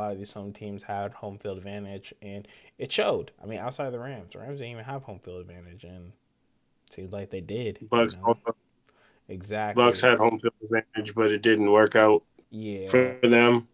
lot of these home teams had home field advantage, and it showed. I mean, outside of the Rams didn't even have home field advantage, and it seems like they did. Bucks also Bucks Exactly. had home field advantage, but it didn't work out Yeah. for them.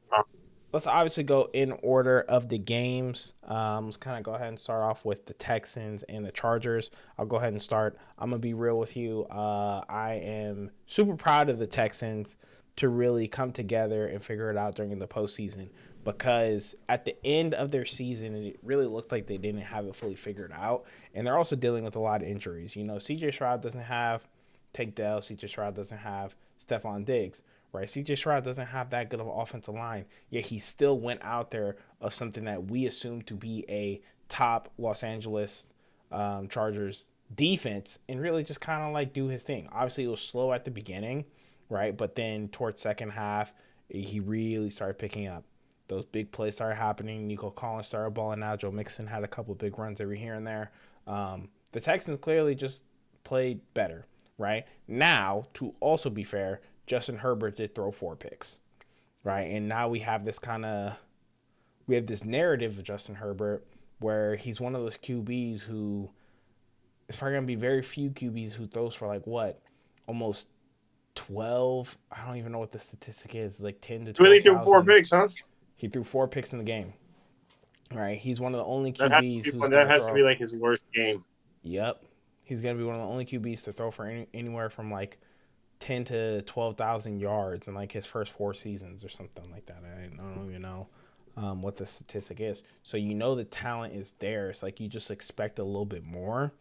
Let's obviously go in order of the games. Let's kind of go ahead and start off with the Texans and the Chargers. I'll go ahead and start. I'm gonna be real with you. I am super proud of the Texans to really come together and figure it out during the postseason, because at the end of their season, it really looked like they didn't have it fully figured out, and they're also dealing with a lot of injuries. You know, C.J. Stroud doesn't have Tank Dell. C.J. Stroud doesn't have Stephon Diggs. Right, C.J. Stroud doesn't have that good of an offensive line, yet he still went out there of something that we assumed to be a top Los Angeles Chargers defense, and really just kind of like do his thing. Obviously, it was slow at the beginning, right, but then towards second half, he really started picking up. Those big plays started happening. Nico Collins started balling out. Joe Mixon had a couple of big runs every here and there. The Texans clearly just played better, right? Now, to also be fair, Justin Herbert did throw 4 picks, right? And now we have this narrative of Justin Herbert where he's one of those QBs who it's probably gonna be very few QBs who throws for like what, almost 12. I don't even know what the statistic is, like 10 to Really threw 12,000. 4 picks, huh? He threw 4 picks in the game, right? He's one of the only That has QBs to be who's that gonna has to be throw. like his worst game. Yep, he's gonna be one of the only QBs to throw for anywhere from like 10 to 12,000 yards in like his first 4 seasons or something like that. I don't even know what the statistic is. So you know the talent is there. It's like you just expect a little bit more.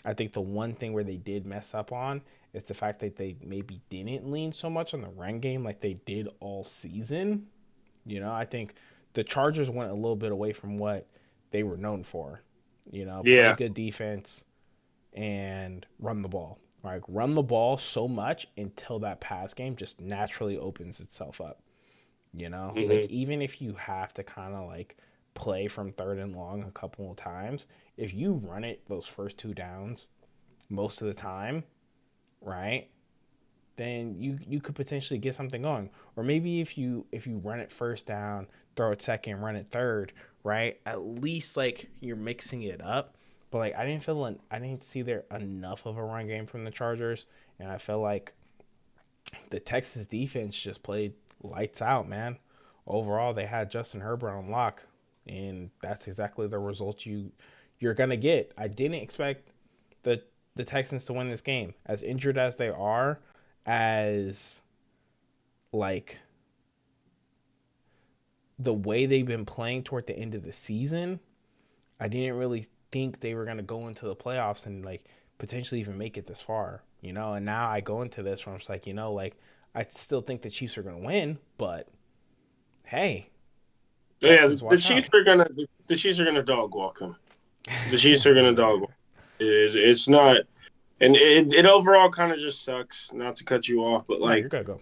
I think the one thing where they did mess up on is the fact that they maybe didn't lean so much on the run game like they did all season. You know, I think the Chargers went a little bit away from what they were known for. You know, play Yeah. good defense and run the ball. Like run the ball so much until that pass game just naturally opens itself up. You know, like Mm-hmm. even if you have to kind of like play from third and long a couple of times, if you run it those first 2 downs most of the time, right? Then you could potentially get something going. Or maybe if you run it first down, throw it second, run it third, right? At least like you're mixing it up. But like I didn't see there enough of a run game from the Chargers, and I felt like the Texas defense just played lights out, man. Overall, they had Justin Herbert on lock, and that's exactly the result you're gonna get. I didn't expect the the Texans to win this game, as injured as they are, as like the way they've been playing toward the end of the season. I didn't really think they were gonna go into the playoffs and like potentially even make it this far, you know. And now I go into this where I'm just like, you know, like I still think the Chiefs are gonna win, but hey, Yeah, Texans, watch out. The Chiefs are gonna dog walk them. The Chiefs are gonna dog walk. It's not, and it overall kind of just sucks. Not to cut you off, but No, like you're good. Go.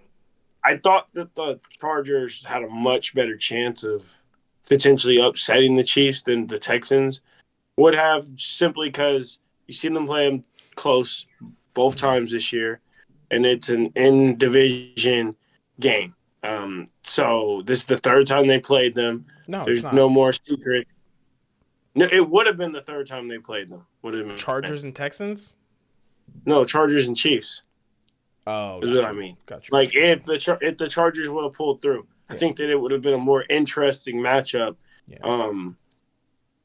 I thought that the Chargers had a much better chance of potentially upsetting the Chiefs than the Texans would have, simply because you see them play them close both Mm-hmm. times this year, and it's an in division game. So this is the third time they played them. No, it's There's not. no more secret. No, it would have been the third time they played them. Would have been Chargers and Texans. no Chargers and Chiefs Oh, is what got I you, mean. got you, got Like you, got you. if the Chargers would have pulled through, I Yeah, think that it would have been a more interesting matchup. yeah. Um,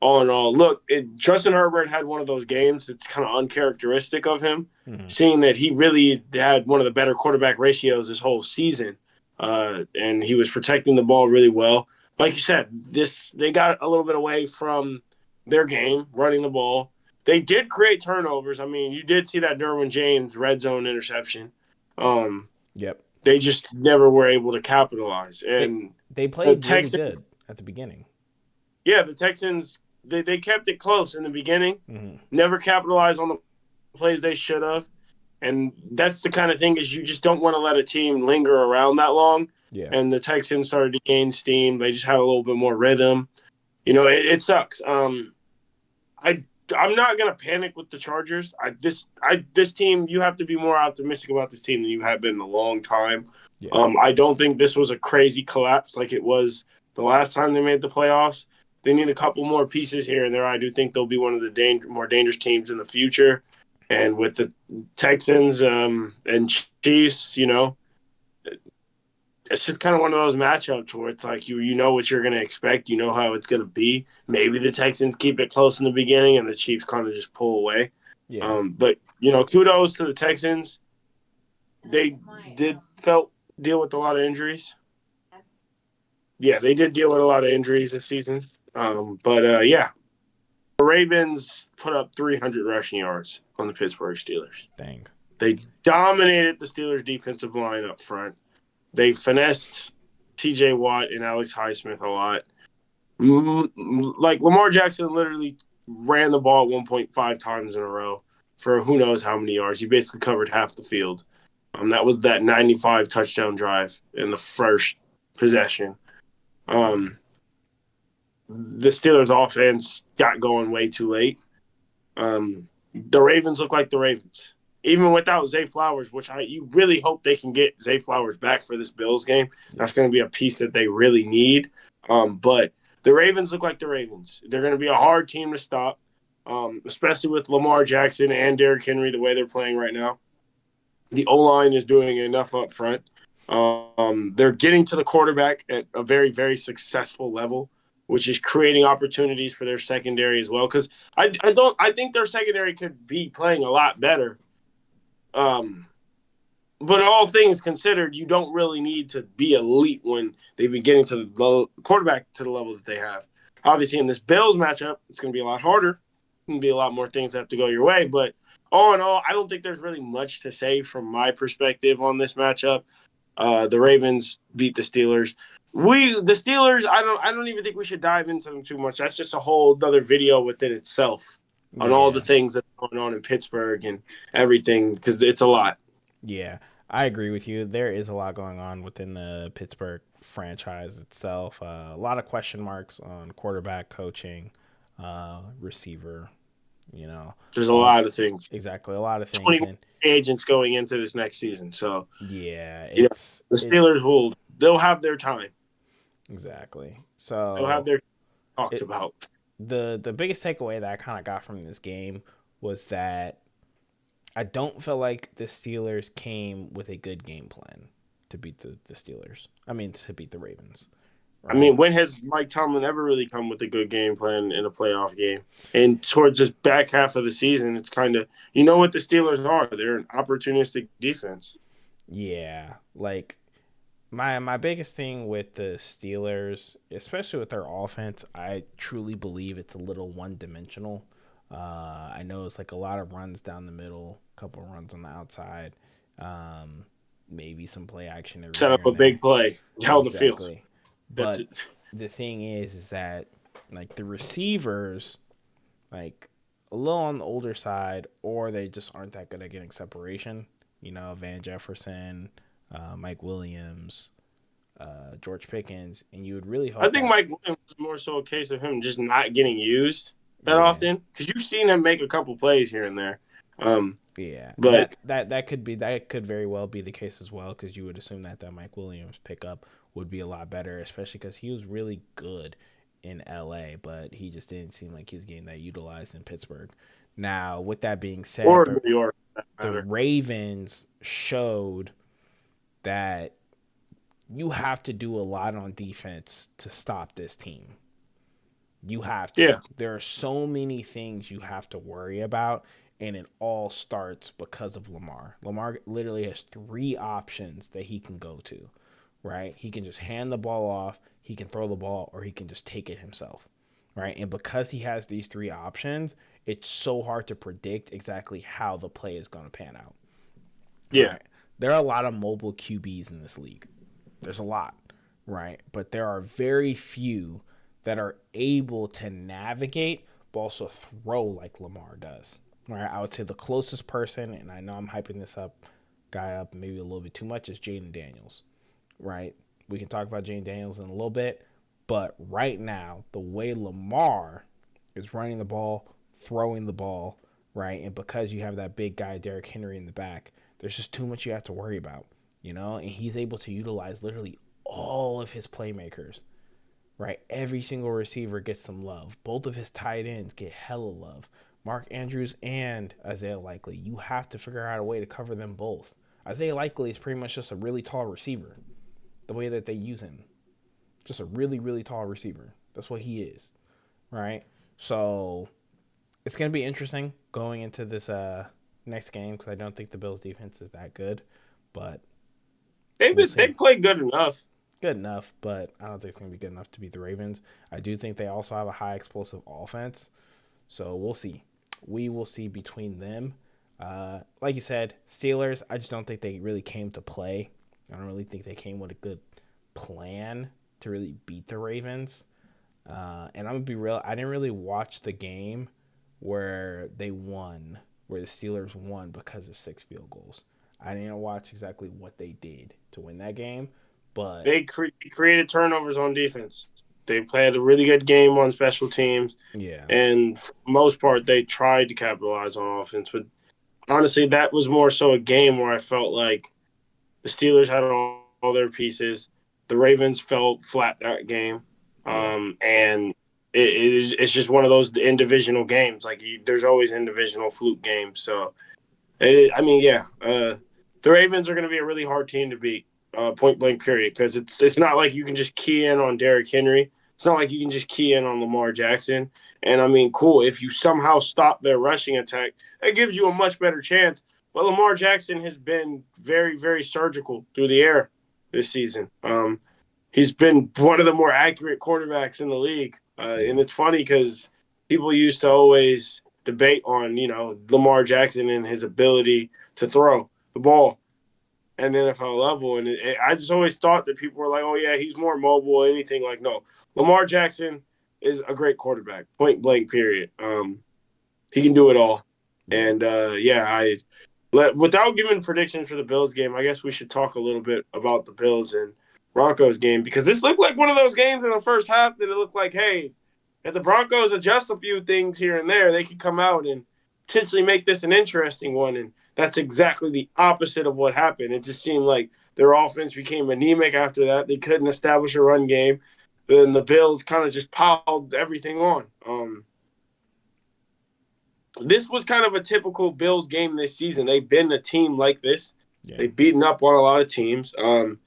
all in all, look, Justin Herbert had one of those games that's kind of uncharacteristic of him, Mm-hmm. seeing that he really had one of the better quarterback ratios this whole season, and he was protecting the ball really well. Like you said, this they got a little bit away from their game, running the ball. They did create turnovers. I mean, you did see that Derwin James red zone interception. Um, Yep. they just never were able to capitalize. They And they the played really Texans, good at the beginning. yeah, the Texans, they kept it close in the beginning, Mm-hmm. never capitalized on the plays they should have. And that's the kind of thing is you just don't want to let a team linger around that long. Yeah. And the Texans started to gain steam. They just had a little bit more rhythm. You know, it sucks. I I'm not gonna panic with the Chargers. This team, you have to be more optimistic about this team than you have been in a long time. Yeah. I don't think this was a crazy collapse like it was the last time they made the playoffs. They need a couple more pieces here and there. I do think they'll be one of the more dangerous teams in the future. And with the Texans and Chiefs, it's just kind of one of those matchups where it's like you know what you're going to expect, you know how it's going to be. Maybe the Texans keep it close in the beginning, and the Chiefs kind of just pull away. Yeah. But kudos to the Texans. They did felt deal with a lot of injuries. Yeah, they did deal with a lot of injuries this season. But yeah, the Ravens put up 300 rushing yards on the Pittsburgh Steelers. Dang. They dominated the Steelers' defensive line up front. They finessed T.J. Watt and Alex Highsmith a lot. Like Lamar Jackson literally ran the ball 1.5 times in a row for who knows how many yards. He basically covered half the field. That was that 95 touchdown drive in the first possession. The Steelers' offense got going way too late. The Ravens look like the Ravens. Even without Zay Flowers, which you really hope they can get Zay Flowers back for this Bills game. That's going to be a piece that they really need. But the Ravens look like the Ravens. They're going to be a hard team to stop, especially with Lamar Jackson and Derrick Henry the way they're playing right now. The O-line is doing enough up front. They're getting to the quarterback at a very, very successful level, which is creating opportunities for their secondary as well. Because I think their secondary could be playing a lot better. But all things considered, you don't really need to be elite when they've been getting to the quarterback to the level that they have. Obviously, in this Bills matchup, it's going to be a lot harder. It's going to be a lot more things that have to go your way. But all in all, I don't think there's really much to say from my perspective on this matchup. The Ravens beat the Steelers. The Steelers, I don't even think we should dive into them too much. That's just a whole other video within itself on all the Yeah. things that are going on in Pittsburgh and everything, because it's a lot. Yeah. I agree with you. There is a lot going on within the Pittsburgh franchise itself. A lot of question marks on quarterback, coaching, receiver, you know, There's a all lot of things. exactly a lot of things. 20 And agents going into this next season. So, yeah, the Steelers they'll have their time. exactly. They'll have So their talked it, about. the biggest takeaway that I kind of got from this game was that I don't feel like the Steelers came with a good game plan to beat the Steelers. I mean, to beat the Ravens. I mean, Right? when has Mike Tomlin ever really come with a good game plan in a playoff game? And towards this back half of the season, it's kind of, what the Steelers are. They're an opportunistic defense. Yeah. Like my biggest thing with the Steelers, especially with their offense, I truly believe it's a little one dimensional. I know it's like a lot of runs down the middle, a couple of runs on the outside, maybe some play action every Set here up a and there. big play, tell the field. Exactly. That's But it. the thing is that like the receivers, like a little on the older side, or they just aren't that good at getting separation. Van Jefferson, Mike Williams, George Pickens, and you would really I hope think that. Mike Williams is more so a case of him just not getting used that Yeah, often, because you've seen him make a couple plays here and there. yeah, and But that could very well be the case as well, because you would assume that Mike Williams pickup would be a lot better, especially because he was really good in LA, but he just didn't seem like he was getting that utilized in Pittsburgh. Now, with that being said, or New York, for that the matter. Ravens showed that you have to do a lot on defense to stop this team. You have to. Yeah, There are so many things you have to worry about, and it all starts because of Lamar. Lamar literally has three options that he can go to, right? He can just hand the ball off, he can throw the ball, or he can just take it himself, right? And because he has these three options, it's so hard to predict exactly how the play is going to pan out, yeah, right? There are a lot of mobile QBs in this league. There's a lot, right? But there are very few that are able to navigate but also throw like Lamar does. Right? I would say the closest person, and I know I'm hyping this guy up maybe a little bit too much, is Jaden Daniels. Right? We can talk about Jaden Daniels in a little bit, but right now, the way Lamar is running the ball, throwing the ball, right? And because you have that big guy, Derrick Henry, in the back, there's just too much you have to worry about, and he's able to utilize literally all of his playmakers, right? Every single receiver gets some love. Both of his tight ends get hella love. Mark Andrews and Isaiah Likely. You have to figure out a way to cover them both. Isaiah Likely is pretty much just a really tall receiver. The way that they use him, just a really, really tall receiver. That's what he is, right? So it's gonna be interesting going into this next game because I don't think the Bills' defense is that good, but we'll They see. played good enough. Good enough, but I don't think it's gonna be good enough to beat the Ravens. I do think they also have a high explosive offense, so we'll see. We will see between them. Like you said, Steelers. I just don't think they really came to play. I don't really think they came with a good plan to really beat the Ravens. And I'm gonna be real. I didn't really watch the game where they won, where the Steelers won because of 6 field goals. I didn't watch exactly what they did to win that game, but They created turnovers on defense. They played a really good game on special teams, yeah, and for the most part, they tried to capitalize on offense. But honestly, that was more so a game where I felt like the Steelers had all their pieces. The Ravens fell flat that game, yeah, and it's just one of those in divisional games. Like there's always in divisional fluke games. So I mean, yeah, the Ravens are going to be a really hard team to beat, point blank period. Because it's not like you can just key in on Derrick Henry. It's not like you can just key in on Lamar Jackson. And I mean, cool. If you somehow stop their rushing attack, that gives you a much better chance. But Lamar Jackson has been very, very surgical through the air this season. He's been one of the more accurate quarterbacks in the league. yeah, And it's funny because people used to always debate on, Lamar Jackson and his ability to throw the ball at an NFL level. And I just always thought that people were like, oh, yeah, he's more mobile or anything. Like, no, Lamar Jackson is a great quarterback, point blank, period. He can do it all. yeah, And, without giving predictions for the Bills game, I guess we should talk a little bit about the Bills and Broncos game because this looked like one of those games in the first half that it looked like, hey, if the Broncos adjust a few things here and there, they could come out and potentially make this an interesting one. And that's exactly the opposite of what happened. It just seemed like their offense became anemic after that. They couldn't establish a run game. Then the Bills kind of just piled everything on. This was kind of a typical Bills game this season. They've been a team like this. yeah, They've beaten up on a lot of teams. I'm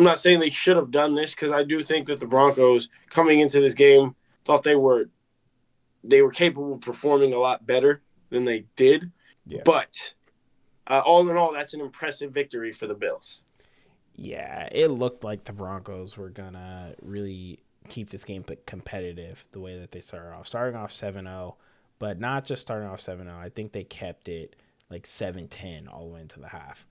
not saying they should have done this because I do think that the Broncos coming into this game thought they were capable of performing a lot better than they did. yeah. But all in all, that's an impressive victory for the Bills. Yeah, it looked like the Broncos were gonna really keep this game competitive the way that they starting off 7-0, but not just starting off 7-0. I think they kept it like 7-10 all the way into the half.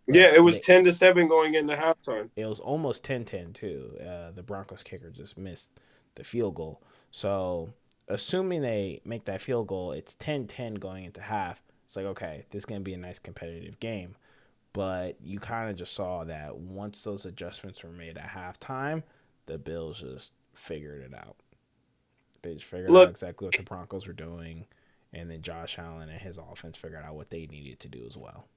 Yeah, Right? it was 10-7 going into halftime. It was almost 10-10 too. The Broncos kicker just missed the field goal. So, assuming they make that field goal, it's 10-10 going into half. It's like, okay, this is going to be a nice competitive game. But you kind of just saw that once those adjustments were made at halftime, the Bills just figured it out. They just figured out Look, exactly what the Broncos were doing, and then Josh Allen and his offense figured out what they needed to do as well.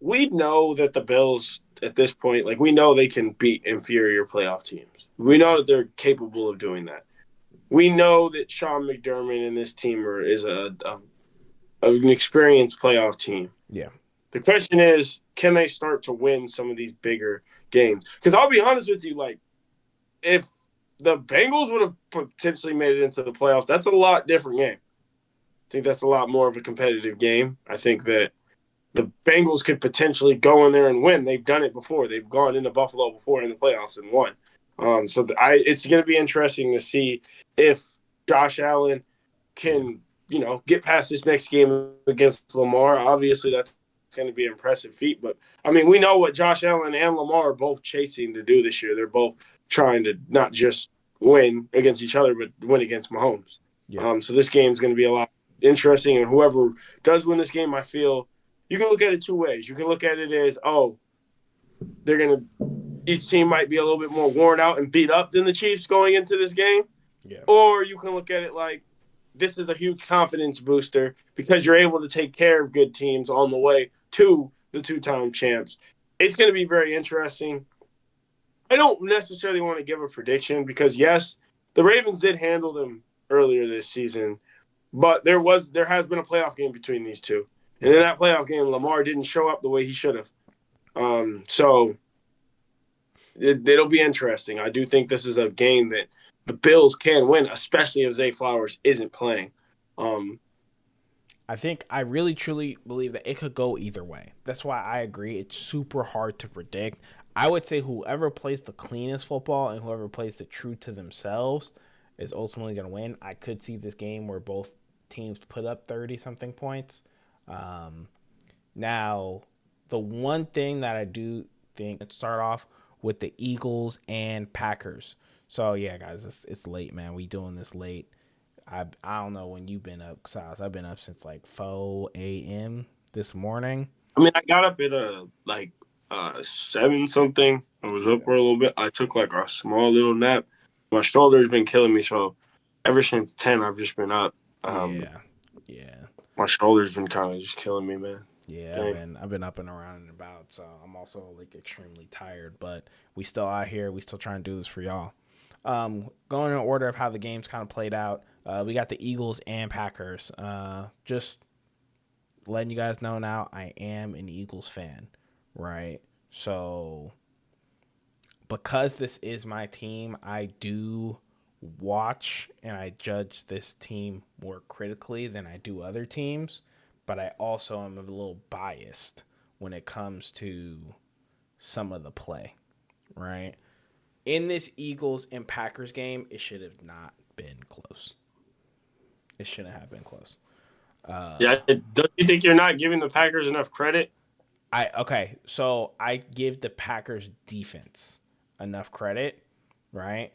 we know that the Bills at this point, like we know they can beat inferior playoff teams. We Yeah, know that they're capable of doing that. We know that Sean McDermott and this team is an experienced playoff team. yeah, The question is, can they start to win some of these bigger games? Because I'll be honest with you, like if the Bengals would have potentially made it into the playoffs, that's a lot different game. I think that's a lot more of a competitive game. I think that the Bengals could potentially go in there and win. They've done it before. They've gone into Buffalo before in the playoffs and won. It's going to be interesting to see if Josh Allen yeah, can, get past this next game against Lamar. Obviously, that's going to be an impressive feat. But I mean, we know what Josh Allen and Lamar are both chasing to do this year. They're both trying to not just win against each other, but win against Mahomes. yeah, So this game is going to be a lot interesting. And whoever does win this game, I feel you can look at it two ways. You can look at it as, they're going to each team might be a little bit more worn out and beat up than the Chiefs going into this game. yeah, Or you can look at it like this is a huge confidence booster because you're able to take care of good teams on the way to the two-time champs. It's going to be very interesting. I don't necessarily want to give a prediction because yes, the Ravens did handle them earlier this season, but there has been a playoff game between these two, and in Yeah. that playoff game, Lamar didn't show up the way he should have. So it'll be interesting. I do think this is a game that the Bills can win, especially if Zay Flowers isn't playing. Um, I really truly believe that it could go either way. That's why I agree. It's super hard to predict. I would say whoever plays the cleanest football and whoever plays the true to themselves is ultimately going to win. I could see this game where both teams put up 30 something points. Um, Now, the one thing that I do think, let's start off with the Eagles and Packers. So yeah, guys, it's late, man. We doing this late. I don't know when you've been up, Silas. I've been up since like 4 a.m. this morning. I mean, I got up at like 7 something. I was up Yeah. for a little bit. I took like a small little nap. My shoulder's been killing me, so ever since 10, I've just been up. Um, Yeah. Yeah. my shoulder's been kind of just killing me, man. Yeah, Dang. I've been up and around and about, so I'm also like extremely tired, but we still out here. We still trying to do this for y'all. Going in order of how the games kind of played out, we got the Eagles and Packers. Just letting you guys know now, I am an Eagles fan, right? So because this is my team, I do watch and I judge this team more critically than I do other teams, but I also am a little biased when it comes to some of the play, right? In this Eagles and Packers game, it should have not been close. It shouldn't have been close. Yeah, don't you think you're not giving the Packers enough credit? So I give the Packers defense enough credit, right?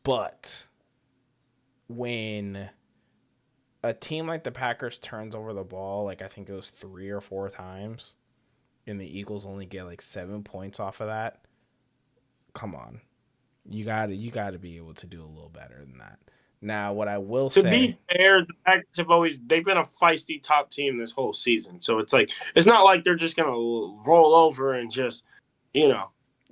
But when a team like the Packers turns over the ball, like I think it was 3 or 4 times, and the Eagles only get like 7 points off of that, come on. You gotta be able to do a little better than that. Now, what I will To say, be fair, the Packers they've been a feisty top team this whole season. So it's not like they're just gonna roll over and just they're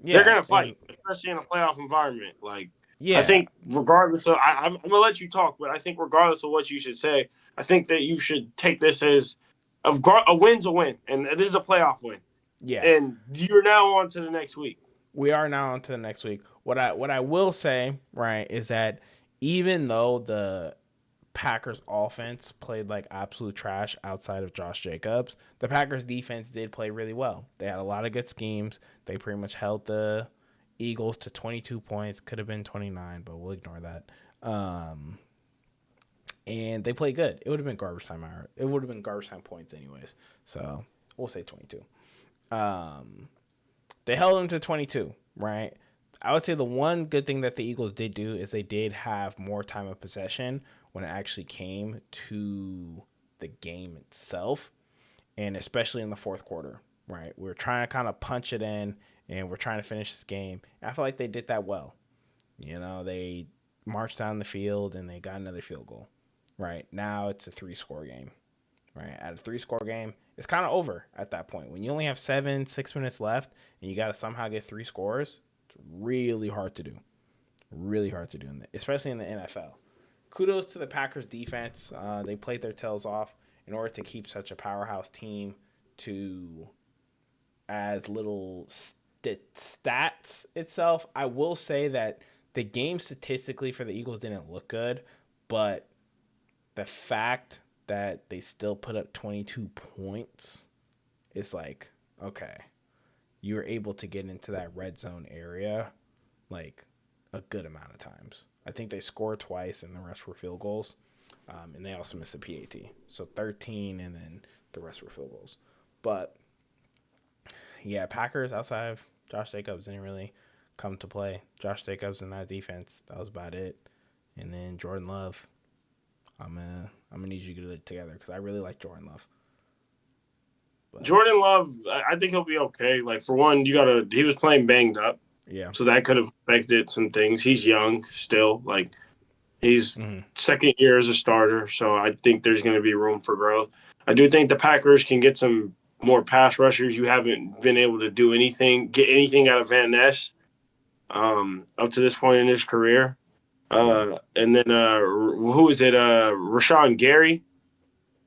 yeah, gonna fight, and especially in a playoff environment. Like I yeah, think regardless of I'm gonna let you talk, but I think regardless of what you should say, I think that you should take this as a win's a win, and this is a playoff win, yeah, and you're now on to the next week. we are now on to the next week. What I will say, right, is that even though the Packers offense played like absolute trash outside of Josh Jacobs, the Packers defense did play really well. They had a lot of good schemes. They pretty much held the Eagles to 22 points. Could have been 29, but we'll ignore that. And they played good. It would have been garbage time hour. It would have been garbage time points anyways. So we'll say 22. They held them to 22, right? I would say the one good thing that the Eagles did do is they did have more time of possession when it actually came to the game itself, and especially in the fourth quarter, right? We were trying to kind of punch it in, and we're trying to finish this game. I feel like they did that well. They marched down the field and they got another field goal. Right now, it's a three-score game. Right at a three-score game, it's kind of over at that point. When you only have 6 minutes left and you got to somehow get 3 scores, it's really hard to do. Really hard to do, especially in the NFL. Kudos to the Packers defense. They played their tails off in order to keep such a powerhouse team to as little stats itself. I will say that the game statistically for the Eagles didn't look good, but the fact that they still put up 22 points is like, okay, you were able to get into that red zone area like a good amount of times. I think they scored twice and the rest were field goals. And they also missed a PAT. So 13 and then the rest were field goals. But yeah, Packers outside of Josh Jacobs didn't really come to play. Josh Jacobs and that defense, that was about it. And then Jordan Love, I'm gonna need you to get it together because I really like Jordan Love. But Jordan Love, I think he'll be okay. Like for one, he was playing banged up, yeah, so that could have affected some things. He's young still, like he's mm-hmm. second year as a starter, so I think there's going to be room for growth. I do think the Packers can get some more pass rushers. You haven't been able to get anything out of Van Ness. up to this point in his career. Yeah. And then who is it? Rashawn Gary.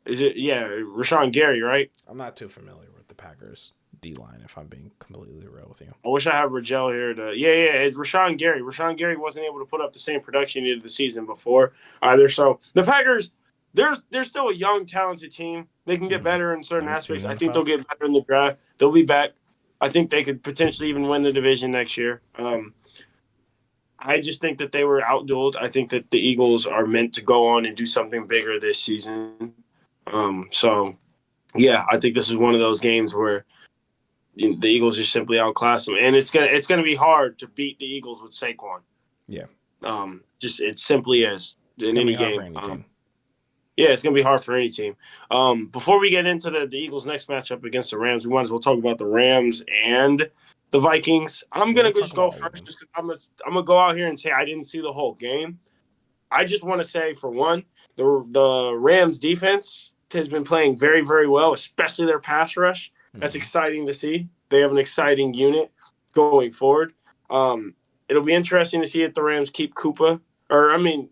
Is it? Yeah, Rashawn Gary, right? I'm not too familiar with the Packers D line, if I'm being completely real with you. I wish I had Rigel here to. Yeah. It's Rashawn Gary. Rashawn Gary wasn't able to put up the same production he did the season before either. So the Packers, they're still a young, talented team. They can get Mm-hmm. better in certain Youngest team aspects. in I the think NFL. they'll get better in the draft. They'll be back. I think they could potentially even win the division next year. I just think that they were outdueled. I think that the Eagles are meant to go on and do something bigger this season. So yeah, I think this is one of those games where the Eagles just simply outclass them, and it's gonna be hard to beat the Eagles with Saquon. Yeah. Just it simply is It's in gonna be any hard for game. any team. Yeah, it's gonna be hard for any team. Before we get into the Eagles' next matchup against the Rams, we might as well talk about the Rams and the Vikings. I'm Yeah, gonna we'll talk just go about all of first, them. just because I'm gonna go out here and say I didn't see the whole game. I just want to say, for one, the Rams defense has been playing very, very well, especially their pass rush. That's Mm-hmm. exciting to see. They have an exciting unit going forward. It'll be interesting to see if the Rams keep Koopa. Or, I mean,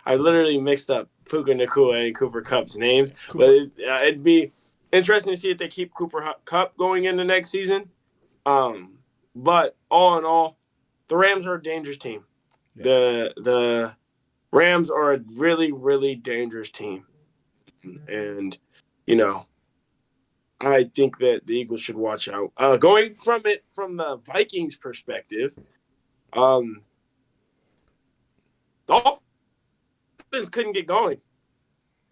I Cooper. literally mixed up Puka Nakua and Cooper Cup's names, but Cooper. it'd be interesting to see if they keep Cooper Cup going into next season. Um, but all in all, the Rams are a dangerous team. Yeah. The Rams are a really, really dangerous team. And, you know, I think that the Eagles should watch out. Going from the Vikings perspective, um, the offense couldn't get going.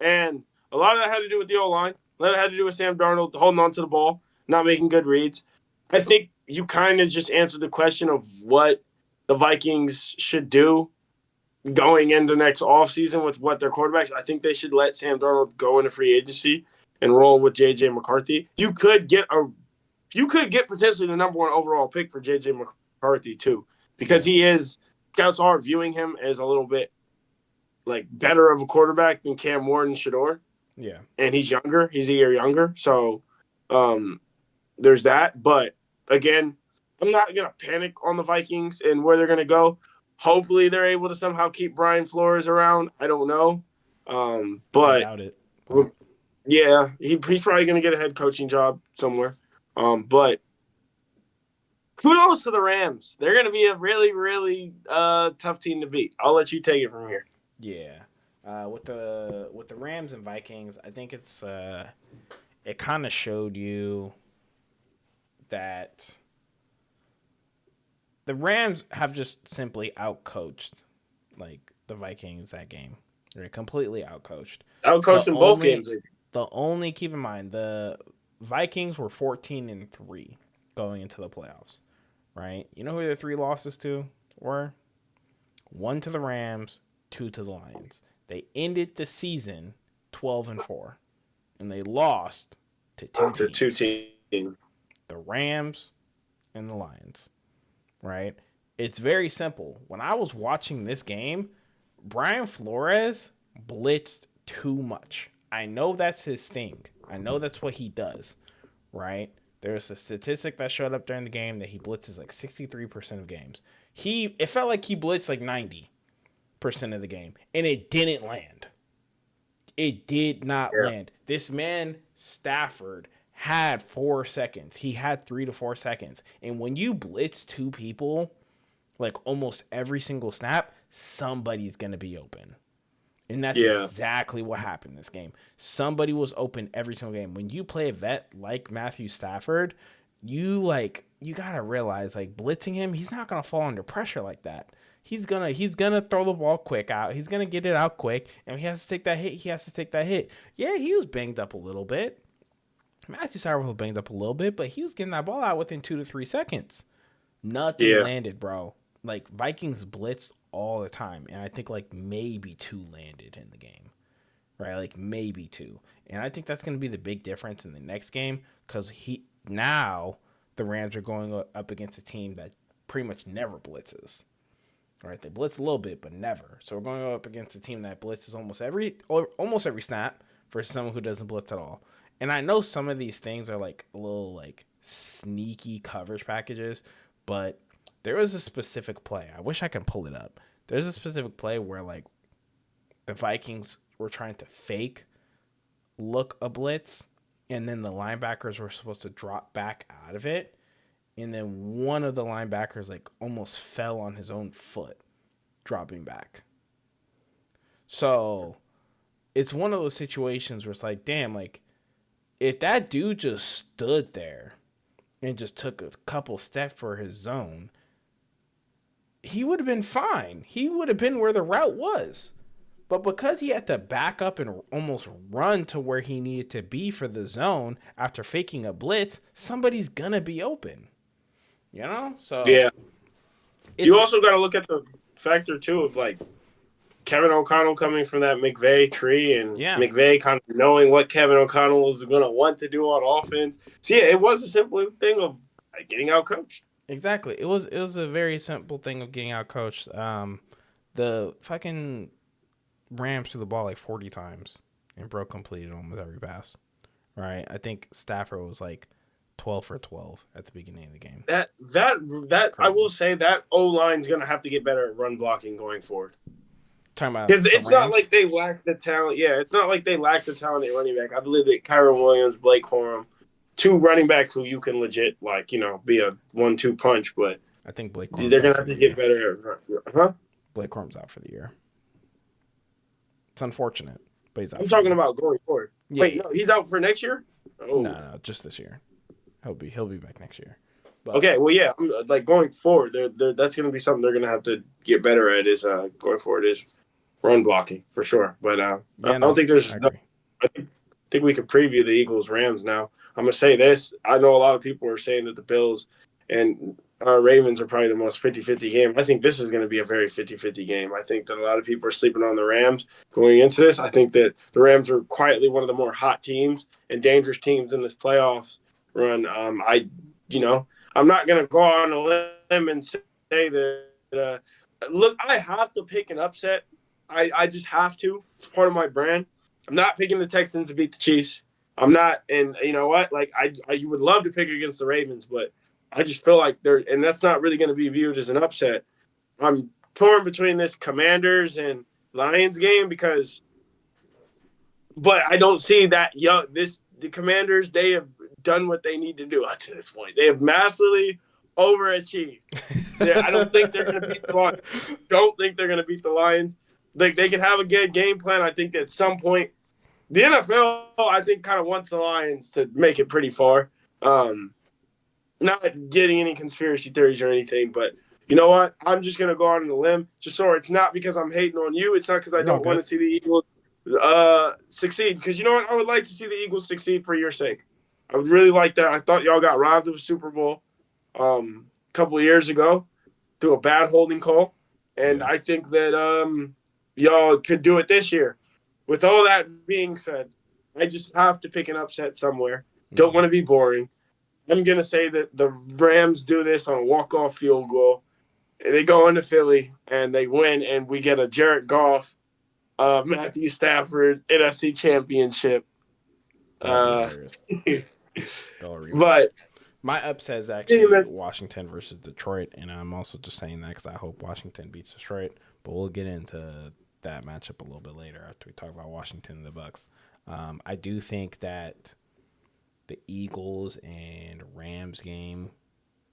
And a lot of that had to do with the O line. A lot of that had to do with Sam Darnold holding on to the ball, not making good reads. I think you kind of just answered the question of what the Vikings should do going into next offseason with what their quarterbacks. I think they should let Sam Darnold go into free agency and roll with JJ McCarthy. You could get potentially the number one overall pick for JJ McCarthy too, because Yeah. he is scouts are viewing him as a little bit like better of a quarterback than Cam Ward and Shador, Yeah. and he's younger. He's a year younger, so um, there's that. But again, I'm not gonna panic on the Vikings and where they're gonna go. Hopefully, they're able to somehow keep Brian Flores around. I don't know, I but doubt it. But yeah, he's probably gonna get a head coaching job somewhere. But kudos to the Rams. They're gonna be a really, really tough team to beat. I'll let you take it from here. yeah. With the Rams and Vikings, I think it kind of showed you that the Rams have just simply outcoached like the Vikings that game. They're completely outcoached. I'll The coach in both only games. the only keep in mind the Vikings were 14-3 going into the playoffs, right? You know who their three losses to were? One to the Rams, two to the Lions. They ended the season 12-4, and they lost to two To two teams: teams. the Rams and the Lions. Right? It's very simple. When I was watching this game, Brian Flores blitzed too much. I know that's his thing. I know that's what he does, right? There's a statistic that showed up during the game that he blitzes like 63% of games. It felt like he blitzed like 90% of the game, and it didn't land. It did not Yeah. land. This man, Stafford, had 4 seconds. He had 3 to 4 seconds. And when you blitz two people, like almost every single snap, somebody's going to be open. And that's Yeah. exactly what happened this game. Somebody was open every single game. When you play a vet like Matthew Stafford, you gotta realize like blitzing him, he's not gonna fall under pressure like that. He's gonna throw the ball quick out. He's gonna get it out quick, and if he has to take that hit, he has to take that hit. Yeah, he was banged up a little bit. Matthew Stafford was banged up a little bit, but he was getting that ball out within 2 to 3 seconds. Nothing Yeah. landed, bro. Like Vikings blitzed all the time, and I think like maybe two landed in the game, right? Like maybe two, and I think that's going to be the big difference in the next game because now the Rams are going up against a team that pretty much never blitzes, right? They blitz a little bit, but never. So we're going up against a team that blitzes almost every snap versus someone who doesn't blitz at all. And I know some of these things are like a little like sneaky coverage packages, but There was a specific play. I wish I could pull it up. There's a specific play where like the Vikings were trying to fake look a blitz, and then the linebackers were supposed to drop back out of it, and then one of the linebackers like almost fell on his own foot dropping back. So it's one of those situations where it's like, damn, like if that dude just stood there and just took a couple steps for his zone, he would have been fine. He would have been where the route was. But because he had to back up and almost run to where he needed to be for the zone after faking a blitz, somebody's going to be open. You know? So Yeah. You also got to look at the factor, too, of like Kevin O'Connell coming from that McVay tree and McVay kind of knowing what Kevin O'Connell was going to want to do on offense. So, yeah, it was a simple thing of like, getting out coached. Exactly. It was a very simple thing of getting out coached. The fucking Rams threw the ball like 40 times and broke completed almost every pass. Right? I think Stafford was like 12 for 12 at the beginning of the game. That I will say that O-line's going to have to get better at run blocking going forward. Talking about because it's not like they lack the talent. Yeah, it's not like they lack the talent at running back. I believe that Kyron Williams, Blake Corum, two running backs who you can legit be a 1-2 punch. But I think Blake Corum's they're gonna have to get better. Blake Corum's out for the year. It's unfortunate, but he's out. I'm talking about going forward. Yeah, Wait, no, he's out for next year. Oh. No, just this year. He'll be back next year. But, okay, well, yeah, like going forward, that's going to be something they're going to have to get better at. Is going forward is run blocking for sure. But I don't think there's. I think we could preview the Eagles Rams now. I'm gonna say this. I know a lot of people are saying that the Bills and Ravens are probably the most 50-50 game. I think this is going to be a very 50-50 game. I think that a lot of people are sleeping on the Rams going into this. I think that the Rams are quietly one of the more hot teams and dangerous teams in this playoffs run. I'm not going to go on a limb and say that. Look, I have to pick an upset. I just have to. It's part of my brand. I'm not picking the Texans to beat the Chiefs. I'm not, and you know what? Like you would love to pick against the Ravens, but I just feel like and that's not really going to be viewed as an upset. I'm torn between this Commanders and Lions game but I don't see that the Commanders, they have done what they need to do up to this point. They have massively overachieved. I don't think they're going to beat the Lions. Don't think they're going to beat the Lions. They can have a good game plan. I think at some point, the NFL, I think, kind of wants the Lions to make it pretty far. Not getting any conspiracy theories or anything, but you know what? I'm just going to go out on a limb. Just so it's not because I'm hating on you. It's not because I don't want to see the Eagles succeed. Because you know what? I would like to see the Eagles succeed for your sake. I would really like that. I thought y'all got robbed of a Super Bowl a couple of years ago through a bad holding call. And I think that y'all could do it this year. With all that being said, I just have to pick an upset somewhere. Don't want to be boring. I'm going to say that the Rams do this on a walk-off field goal. They go into Philly, and they win, and we get a Jared Goff, Matthew Stafford, NFC championship. But my upset is actually Washington versus Detroit, and I'm also just saying that because I hope Washington beats Detroit. But we'll get into that matchup a little bit later after we talk about Washington and the Bucks. I do think that the Eagles and Rams game,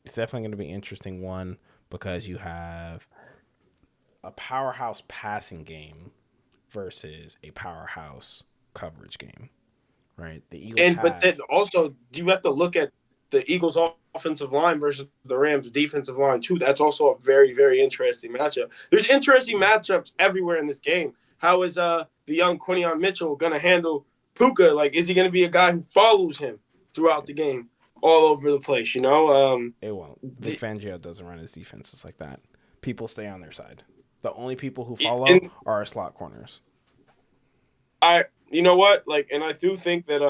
it's definitely going to be an interesting one because you have a powerhouse passing game versus a powerhouse coverage game, right? The Eagles but then also you have to look at the Eagles offensive line versus the Rams defensive line too. That's also a very, very interesting matchup. There's interesting matchups everywhere in this game. How is the young Quinyon Mitchell going to handle Puka? Like, is he going to be a guy who follows him throughout the game all over the place, you know? It won't. Vic Fangio doesn't run his defenses like that. People stay on their side. The only people who follow are our slot corners. You know what? And I do think that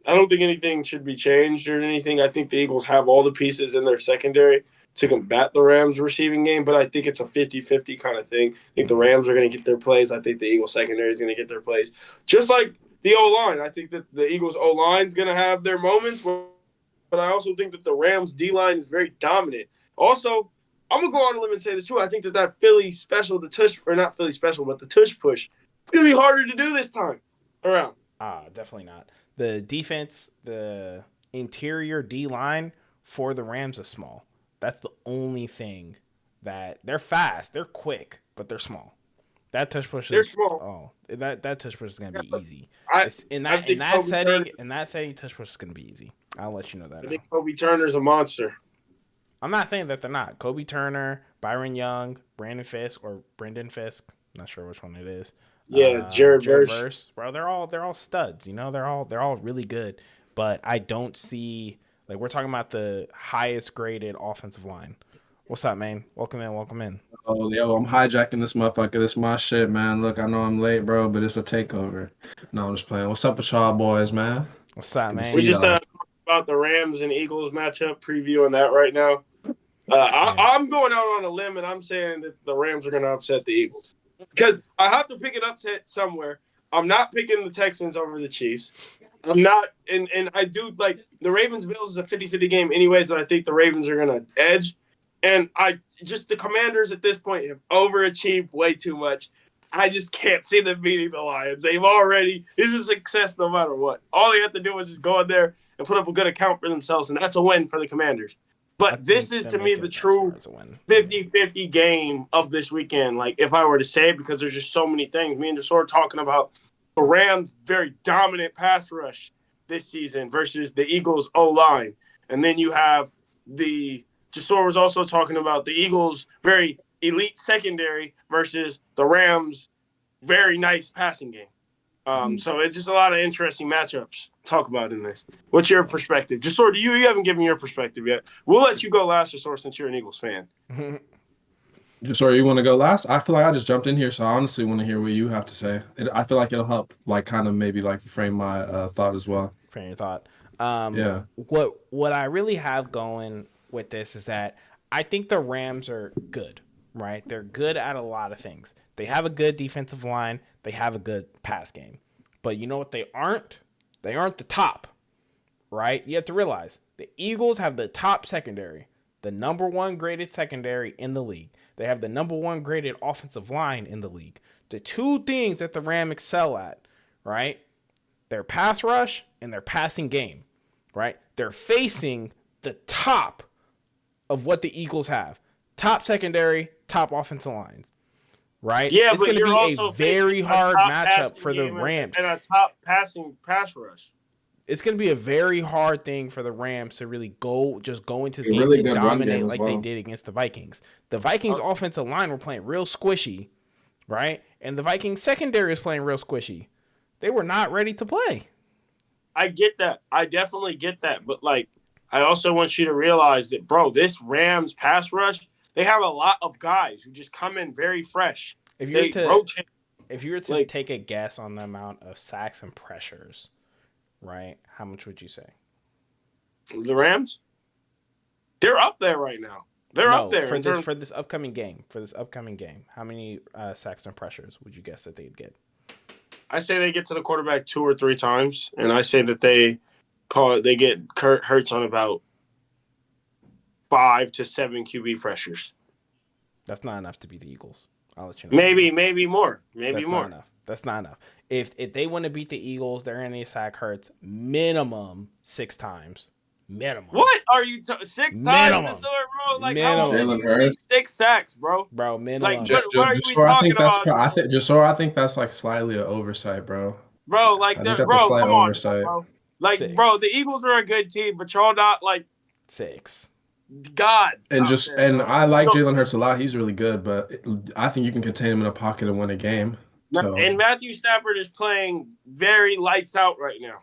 I don't think anything should be changed or anything. I think the Eagles have all the pieces in their secondary to combat the Rams receiving game, but I think it's a 50-50 kind of thing. I think the Rams are going to get their plays. I think the Eagles secondary is going to get their plays. Just like the O-line. I think that the Eagles O-line is going to have their moments, but I also think that the Rams D-line is very dominant. Also, I'm gonna go on a limb and say this too. I think that Philly special, the tush, or not Philly special, but the tush push, it's gonna be harder to do this time around. Definitely not. The defense, the interior D line for the Rams is small. That's the only thing that they're fast, they're quick, but they're small. That touch push They're is small. that touch push is gonna be easy. I It's in I that think Kobe Turner. touch push is gonna be easy. I'll let you know that I now. think Kobe Turner's a monster. I'm not saying that they're not. Kobe Turner, Byron Young, Brendan Fisk. Not sure which one it is. Yeah, Jared Jared Verse. Verse, bro. They're all studs. You know, they're all really good. But I don't see like we're talking about the highest graded offensive line. What's up, man? Welcome in. Welcome in. Oh, yo, I'm hijacking this motherfucker. This is my shit, man. Look, I know I'm late, bro, but it's a takeover. No, I'm just playing. What's up with y'all boys, man? What's up, Good to man? We see just y'all. about the Rams and Eagles matchup, previewing that right now. Yeah. I'm going out on a limb and I'm saying that the Rams are going to upset the Eagles because I have to pick an upset somewhere. I'm not picking the Texans over the Chiefs. I'm not, and I do like the Ravens Bills is a 50-50 game, anyways. That I think the Ravens are going to edge, and the Commanders at this point have overachieved way too much. I just can't see them beating the Lions. This is success no matter what. All they have to do is just go in there and put up a good account for themselves, and that's a win for the Commanders. But this is, to me, the true 50-50 game of this weekend. Like, if I were to say it, because there's just so many things. Me and Jasor are talking about the Rams' very dominant pass rush this season versus the Eagles' O-line. And then you have Jasor was also talking about the Eagles' very elite secondary versus the Rams' very nice passing game. So it's just a lot of interesting matchups to talk about in this. What's your perspective? Jasor, you haven't given your perspective yet. We'll let you go last, Jasor, since you're an Eagles fan. Sorry, you want to go last? I feel like I just jumped in here, so I honestly want to hear what you have to say. I feel like it'll help, like, kind of maybe like frame my thought as well. Frame your thought. Yeah. What I really have going with this is that I think the Rams are good, right? They're good at a lot of things. They have a good defensive line. They have a good pass game. But you know what they aren't? They aren't the top, right? You have to realize the Eagles have the top secondary, the number one graded secondary in the league. They have the number one graded offensive line in the league. The two things that the Rams excel at, right? Their pass rush and their passing game, right? They're facing the top of what the Eagles have. Top secondary, top offensive lines, right? Yeah, it's but going to you're be also a very hard matchup for the Rams. And a top pass rush. It's going to be a very hard thing for the Rams to really go into this game really and good run game dominate as like well. they did against the Vikings. The Vikings offensive line were playing real squishy, right? And the Vikings secondary is playing real squishy. They were not ready to play. I get that. I definitely get that. But, like, I also want you to realize that, bro, this Rams pass rush, they have a lot of guys who just come in very fresh. If you were to like, take a guess on the amount of sacks and pressures, right, how much would you say? The Rams? They're up there right now. They're up there. For this upcoming game. How many sacks and pressures would you guess that they'd get? I say they get to the quarterback 2 or 3 times, and I say that they get Hurts on about 5 to 7 QB pressures. That's not enough to beat the Eagles. I'll let you know. Maybe more. That's not enough. If they want to beat the Eagles, they're going to sack Hurts minimum 6 times. Minimum. What are you 6 times? Minimum. Bro? Like, minimum. How many 6 sacks, bro? Bro, minimum. Like, what are we talking about? I think that's like slightly an oversight, bro. Bro, like, I think that's a slight oversight. Bro. Like, 6. bro, the Eagles are a good team, but y'all not like 6. gods. And I like Jalen Hurts a lot. He's really good, but I think you can contain him in a pocket and win a game. So. And Matthew Stafford is playing very lights out right now.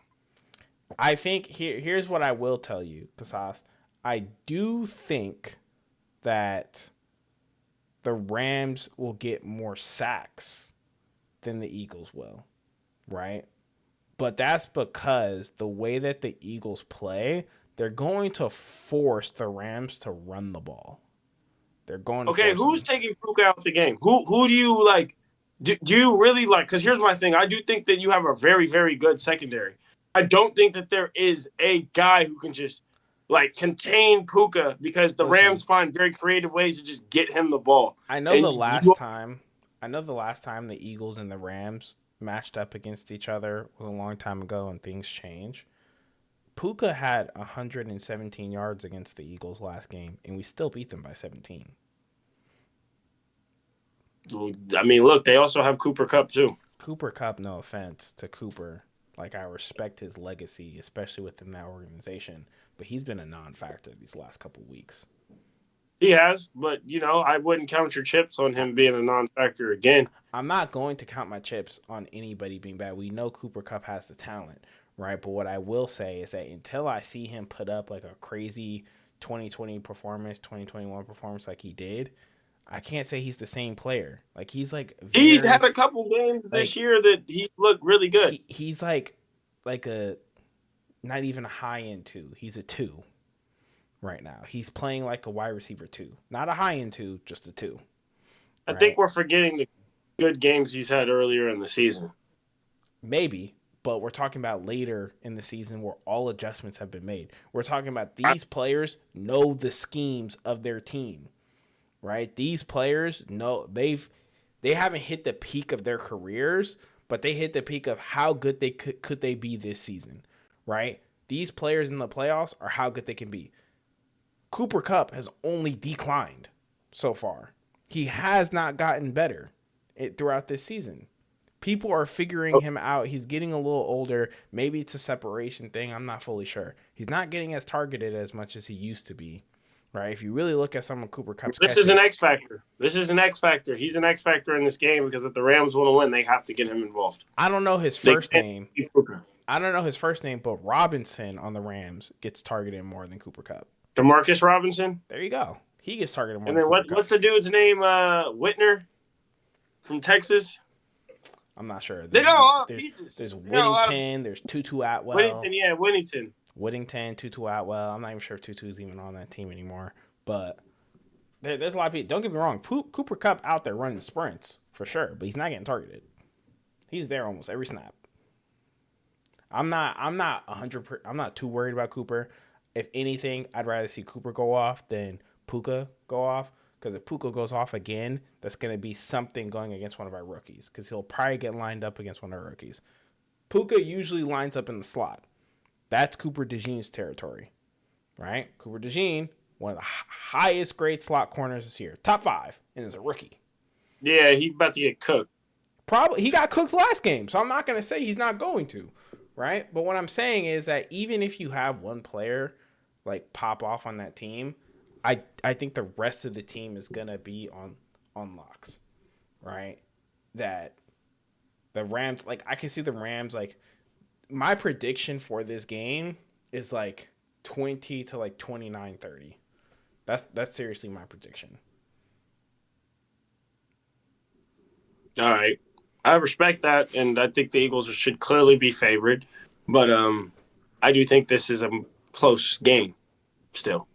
I think here's what I will tell you, Casas. I do think that the Rams will get more sacks than the Eagles will, right? But that's because the way that the Eagles play, they're going to force the Rams to run the ball. They're going to who's taking Puka out the game? Who do you like? Do you really like? Because here's my thing. I do think that you have a very, very good secondary. I don't think that there is a guy who can just like contain Puka because the Listen. Rams find very creative ways to just get him the ball. I know And the last time the Eagles and the Rams matched up against each other was a long time ago and things change. Puka had 117 yards against the Eagles last game, and we still beat them by 17. I mean, look, they also have Cooper Kupp too. Cooper Kupp, no offense to Cooper. Like, I respect his legacy, especially within that organization, but he's been a non-factor these last couple weeks. He has, but, I wouldn't count your chips on him being a non-factor again. I'm not going to count my chips on anybody being bad. We know Cooper Kupp has the talent, right? But what I will say is that until I see him put up like a crazy 2020 performance, 2021 performance like he did, I can't say he's the same player. Like, he's like he had a couple games this year that he looked really good. He's like a not even a high end 2. He's a 2 right now. He's playing like a wide receiver 2, not a high end 2, just a 2. I think we're forgetting the good games he's had earlier in the season. Maybe, but we're talking about later in the season where all adjustments have been made. We're talking about these players know the schemes of their team, right? These players know they haven't hit the peak of their careers, but they hit the peak of how good they could they be this season, right? These players in the playoffs are how good they can be. Cooper Kupp has only declined so far. He has not gotten better throughout this season. People are figuring him out. He's getting a little older. Maybe it's a separation thing. I'm not fully sure. He's not getting as targeted as much as he used to be, right? If you really look at some of Cooper Kupp's This is an X factor. This is an X factor. He's an X factor in this game because if the Rams want to win, they have to get him involved. I don't know his first name. I don't know his first name, but Robinson on the Rams gets targeted more than Cooper Kupp. DeMarcus Robinson? There you go. He gets targeted more. And then what's the dude's name? Whitner from Texas? I'm not sure. They got a lot of pieces. There's Whittington. There's Tutu Atwell. Whittington, Tutu Atwell. I'm not even sure if Tutu's even on that team anymore. But there's a lot of people. Don't get me wrong. Cooper Kupp out there running sprints for sure, but he's not getting targeted. He's there almost every snap. I'm not 100%. I'm not too worried about Cooper. If anything, I'd rather see Cooper go off than Puka go off. Because if Puka goes off again, that's going to be something going against one of our rookies. Because he'll probably get lined up against one of our rookies. Puka usually lines up in the slot. That's Cooper DeJean's territory, right? Cooper DeJean, one of the highest grade slot corners this year. Top 5, and is a rookie. Yeah, he's about to get cooked. Probably. He got cooked last game, so I'm not going to say he's not going to, right? But what I'm saying is that even if you have one player like pop off on that team, I think the rest of the team is gonna be on locks, right? That the Rams, like, I can see the Rams, like, my prediction for this game is like 20 to like 29-30. That's seriously my prediction. All right, I respect that, and I think the Eagles should clearly be favored, but I do think this is a close game still.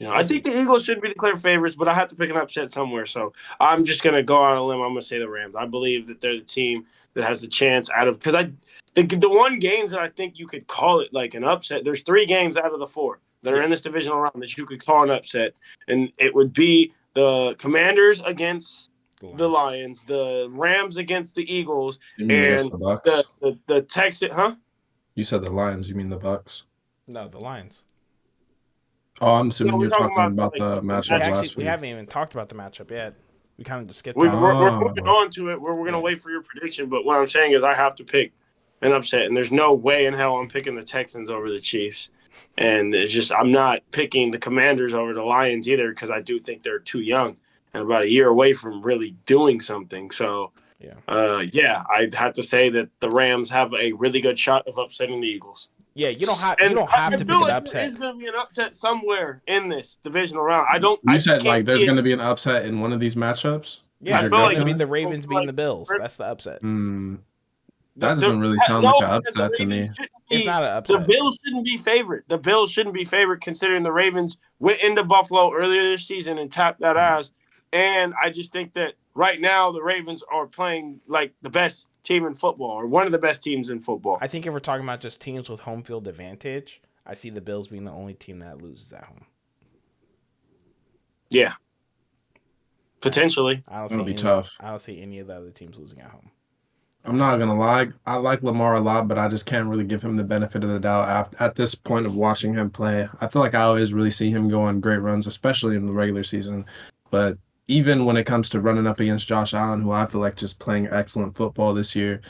I think the Eagles should be the clear favorites, but I have to pick an upset somewhere. So I'm just going to go out on a limb. I'm going to say the Rams. I believe that they're the team that has the chance because the one games that I think you could call it like an upset, there's 3 games out of the 4 that are in this divisional round that you could call an upset. And it would be the Commanders against the Lions, the Rams against the Eagles, and the Texans. Huh? You said the Lions. You mean the Bucks? No, the Lions. Oh, I'm assuming you're talking about the matchup last week. We haven't even talked about the matchup yet. We kind of just skipped We're moving on to it. We're going to wait for your prediction, but what I'm saying is I have to pick an upset, and there's no way in hell I'm picking the Texans over the Chiefs. And it's just I'm not picking the Commanders over the Lions either because I do think they're too young and about a year away from really doing something. So, I'd have to say that the Rams have a really good shot of upsetting the Eagles. Yeah, you don't have to pick an upset. There's going to be an upset somewhere in this divisional round. You said like there's going to be an upset in one of these matchups? Yeah, I feel like it'd be the Ravens beating the Bills. That's the upset. That doesn't really sound like an upset to me. It's not an upset. The Bills shouldn't be favored. The Bills shouldn't be favored considering the Ravens went into Buffalo earlier this season and tapped that ass. And I just think that right now the Ravens are playing like the best team in football or one of the best teams in football. I think if we're talking about just teams with home field advantage, I see the Bills being the only team that loses at home. Yeah, potentially. I don't It'll see be any. tough. I don't see any of the other teams losing at home. I'm not gonna lie. I like Lamar a lot, but I just can't really give him the benefit of the doubt at this point of watching him play. I feel like I always really see him go on great runs, especially in the regular season. But even when it comes to running up against Josh Allen, who I feel like just playing excellent football this year,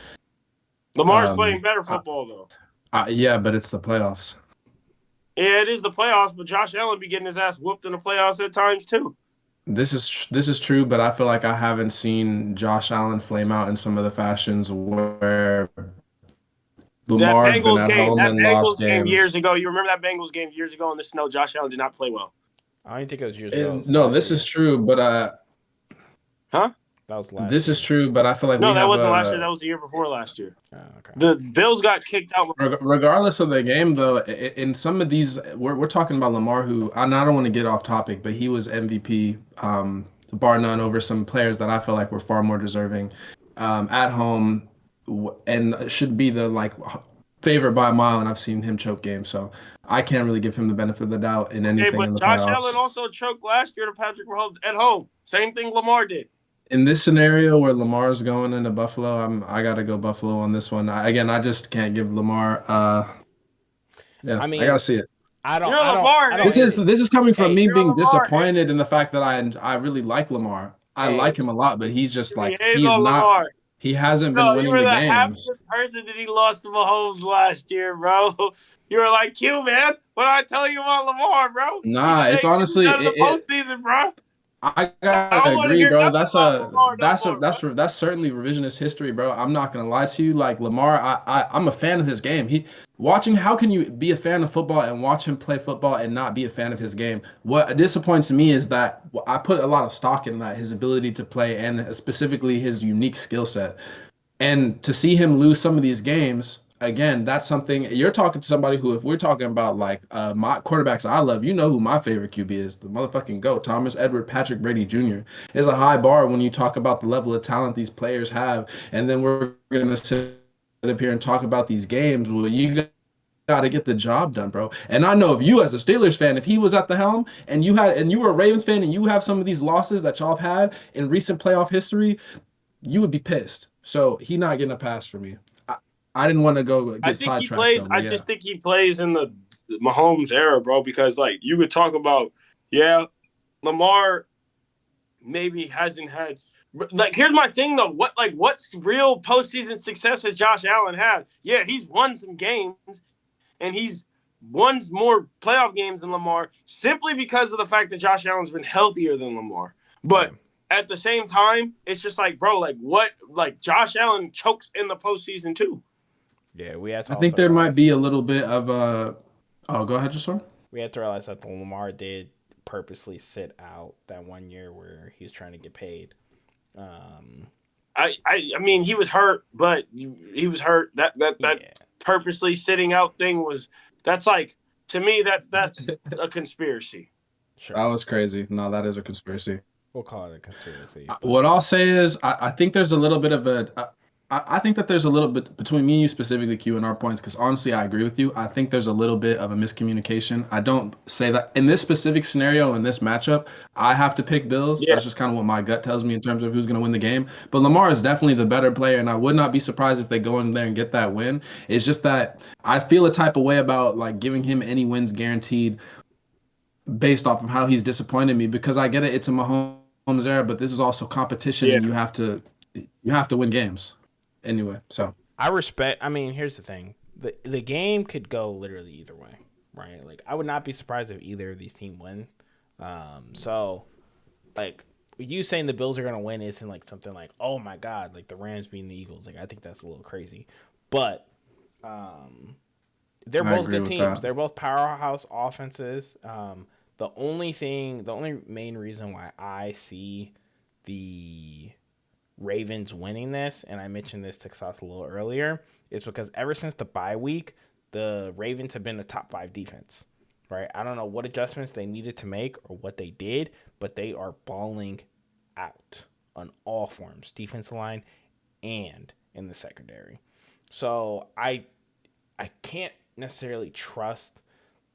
Lamar's playing better I, football though. yeah, but it's the playoffs. Yeah, it is the playoffs, but Josh Allen be getting his ass whooped in the playoffs at times too. This is true, but I feel like I haven't seen Josh Allen flame out in some of the fashions where Lamar's been at home That and lost Bengals game games. years ago. You remember that Bengals game years ago in the snow? Josh Allen did not play well. I don't even think it was years ago. It And was no, last this year. is true, but Huh? That was last this year. is true, but I feel like we No, that have wasn't last year. That was the year before last year. Oh, okay. The Bills got kicked out. regardless of the game though. In some of these, we're talking about Lamar, who I don't want to get off topic, but he was MVP, bar none, over some players that I feel like were far more deserving, at home, and should be the favorite by a mile. And I've seen him choke games, so I can't really give him the benefit of the doubt in Okay, anything but in the Josh Allen playoffs. also choked last year to Patrick Mahomes at home. Same thing Lamar did. In this scenario where Lamar's going into Buffalo, I gotta go Buffalo on this one. I just can't give Lamar. Yeah, I I mean, gotta see it. I don't. You're I don't. Lamar, I don't This hate is it. this is coming from Hey, me You're a being Lamar hater. disappointed in the fact that I really like Lamar. I like Hey, him a lot, but he's just He like hates he is on not. Lamar. He hasn't been No, you winning were the the games. happiest person that he lost to Mahomes last year, bro. You were like, Q, man, what I tell you about Lamar, bro? He Nah, just it's ain't getting honestly out of the postseason, bro. I I gotta don't want to agree, hear bro. nothing about Lamar no more, bro. That's certainly revisionist history, bro. I'm not gonna lie to you. Like Lamar, I'm a fan of his game. How can you be a fan of football and watch him play football and not be a fan of his game? What disappoints me is that I put a lot of stock in that, his ability to play and specifically his unique skill set. And to see him lose some of these games, again, that's something you're talking to somebody who, if we're talking about like my quarterbacks I love, you know who my favorite QB is, the motherfucking GOAT, Thomas Edward Patrick Brady Jr. Is a high bar when you talk about the level of talent these players have. And then we're gonna sit up here and talk about these games. Well, you got to get the job done, bro. And I know if you, as a Steelers fan, if he was at the helm and you were a Ravens fan and you have some of these losses that y'all have had in recent playoff history, you would be pissed. So he not getting a pass for me. I didn't want to go I get think he sidetracked plays. though, I but yeah. just think he plays in the Mahomes era, bro. Because like you could talk about, yeah, Lamar maybe hasn't had. Like, here's my thing though. What's real postseason success has Josh Allen had? Yeah, he's won some games, and he's won more playoff games than Lamar simply because of the fact that Josh Allen's been healthier than Lamar. But at the same time, it's just like, bro, Josh Allen chokes in the postseason too. Yeah, we had to I think also there might realize be a little bit of a. Oh, go ahead, Jasor. we had to realize that the Lamar did purposely sit out that 1 year where he was trying to get paid. I mean, he was hurt, but he was hurt. That purposely sitting out thing that's like, to me, that's a conspiracy. Sure. That was crazy. No, that is a conspiracy. We'll call it a conspiracy. What I'll say is, I think there's a little bit of I think that there's a little bit between me and you specifically, Q, and our points, because honestly, I agree with you. I think there's a little bit of a miscommunication. I don't say that in this specific scenario, in this matchup, I have to pick Bills. Yeah. That's just kind of what my gut tells me in terms of who's going to win the game. But Lamar is definitely the better player, and I would not be surprised if they go in there and get that win. It's just that I feel a type of way about like giving him any wins guaranteed based off of how he's disappointed me, because I get it, it's a Mahomes era, but this is also competition, and you have to win games. Anyway, so I respect. I mean, here's the thing: the game could go literally either way, right? Like, I would not be surprised if either of these teams win. So, like, you saying the Bills are gonna win isn't like something like, oh my god, like the Rams beating the Eagles. Like, I think that's a little crazy, but they're both good teams. They're both powerhouse offenses. The only main reason why I see the Ravens winning this, and I mentioned this to Sauce a little earlier, is because ever since the bye week, the Ravens have been the top 5 defense, right? I don't know what adjustments they needed to make or what they did, but they are balling out on all forms, defensive line and in the secondary. So I can't necessarily trust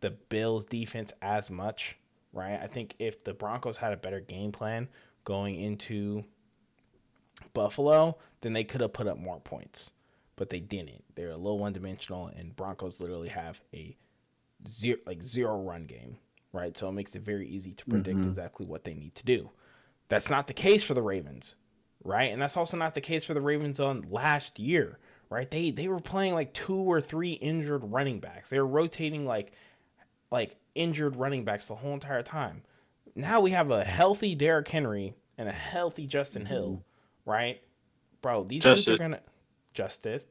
the Bills defense as much, right? I think if the Broncos had a better game plan going into Buffalo, then they could have put up more points, but they didn't. They're a little one dimensional, and Broncos literally have a zero run game, right? So it makes it very easy to predict exactly what they need to do. That's not the case for the Ravens, right? And that's also not the case for the Ravens on last year, right? They were playing like 2 or 3 injured running backs. They were rotating like injured running backs the whole entire time. Now we have a healthy Derrick Henry and a healthy Justin Hill, right? Bro, these dudes are gonna Justice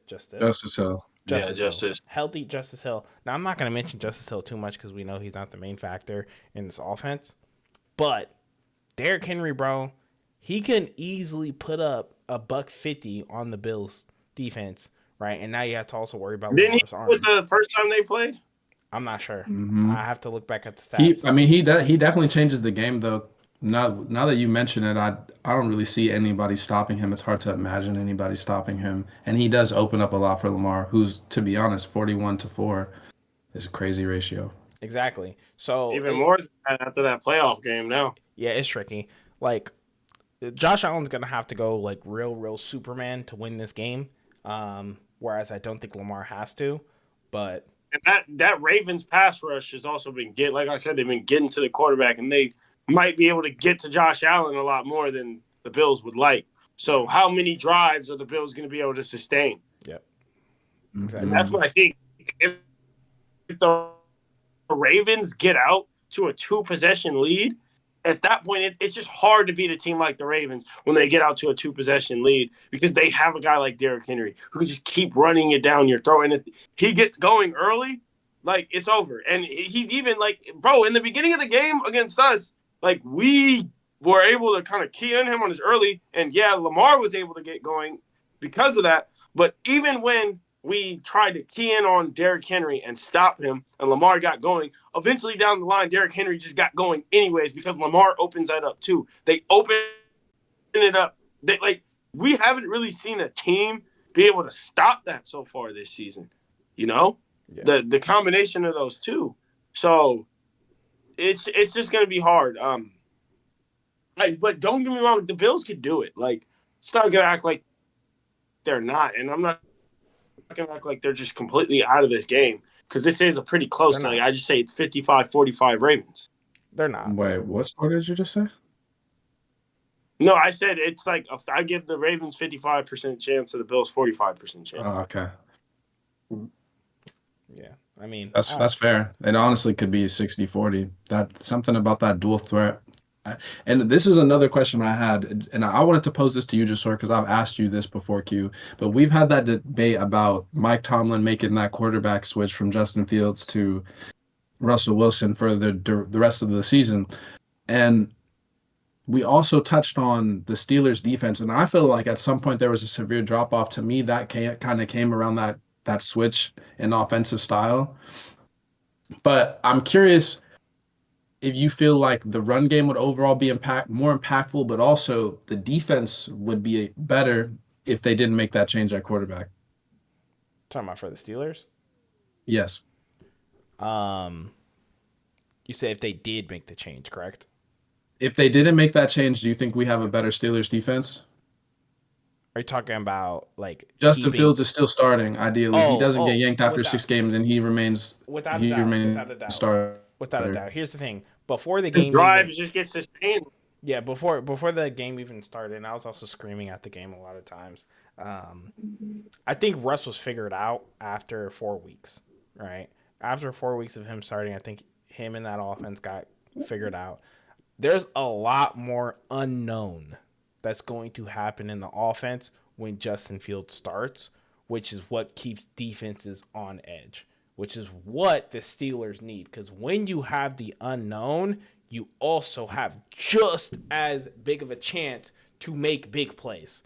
Hill. Yeah, Hill. Healthy Justice Hill. Now I'm not gonna mention Justice Hill too much because we know he's not the main factor in this offense. But Derrick Henry, bro, he can easily put up $150 on the Bills defense, right? And now you have to also worry about Lamar's arm. With the first time they played? I'm not sure. Mm-hmm. I have to look back at the stats. He definitely changes the game though. Now that you mention it, I don't really see anybody stopping him. It's hard to imagine anybody stopping him, and he does open up a lot for Lamar, who's, to be honest, 41-4 is a crazy ratio. Exactly. So even more after that playoff game now. Yeah, it's tricky. Like Josh Allen's gonna have to go like real Superman to win this game. Whereas I don't think Lamar has to. But and that Ravens pass rush has also been like I said, they've been getting to the quarterback, and they might be able to get to Josh Allen a lot more than the Bills would like. So how many drives are the Bills going to be able to sustain? Yep. Exactly. And that's what I think. If the Ravens get out to a 2-possession lead, at that point, it's just hard to beat a team like the Ravens when they get out to a 2-possession lead because they have a guy like Derrick Henry who can just keep running it down your throat. And if he gets going early, like, it's over. And he's even like, bro, in the beginning of the game against us, like, we were able to kind of key on him on his early. And, yeah, Lamar was able to get going because of that. But even when we tried to key in on Derrick Henry and stop him, and Lamar got going, eventually down the line, Derrick Henry just got going anyways because Lamar opens that up too. They open it up. We haven't really seen a team be able to stop that so far this season. You know? Yeah. The combination of those two. So it's just going to be hard. But don't get me wrong, the Bills could do it. Like, it's not going to act like they're not. And I'm not going to act like they're just completely out of this game because this is a pretty close thing. I just say it's 55-45 Ravens. They're not. Wait, what score did you just say? No, I said it's like I give the Ravens 55% chance to the Bills 45% chance. Oh, okay. Yeah, I mean that's fair. It honestly could be 60-40. That something about that dual threat. And this is another question I had, and I wanted to pose this to you, just because I've asked you this before, Q. But we've had that debate about Mike Tomlin making that quarterback switch from Justin Fields to Russell Wilson for the rest of the season, and we also touched on the Steelers' defense. And I feel like at some point there was a severe drop off. To me, that kind of came around that switch in offensive style. But I'm curious if you feel like the run game would overall be more impactful, but also the defense would be better if they didn't make that change at quarterback. Talking about for the Steelers? Yes. You say if they did make the change, correct? If they didn't make that change, do you think we have a better Steelers defense? Are you talking about like Justin Fields is still starting? Ideally, he doesn't get yanked after 6 games, and he remains without a doubt. Starter. Without a doubt. Here's the thing: before the game, his drive just gets sustained. Yeah, before the game even started, and I was also screaming at the game a lot of times. I think Russ was figured out after 4 weeks, right? After 4 weeks of him starting, I think him and that offense got figured out. There's a lot more unknown that's going to happen in the offense when Justin Fields starts, which is what keeps defenses on edge, which is what the Steelers need. Because when you have the unknown, you also have just as big of a chance to make big plays.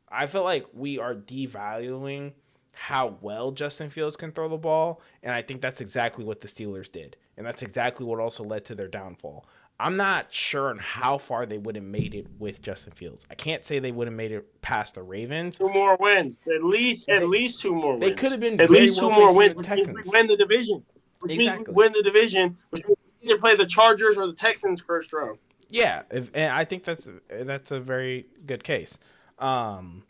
I feel like we are devaluing how well Justin Fields can throw the ball, and I think that's exactly what the Steelers did. And that's exactly what also led to their downfall. I'm not sure on how far they would have made it with Justin Fields. I can't say they would have made it past the Ravens. 2 more wins. At least 2 more wins. They could have been at least 2 more wins. The Texans. Win the division. which means we Exactly. win the division, which means we either play the Chargers or the Texans first round. Yeah, and I think that's a very good case. Um,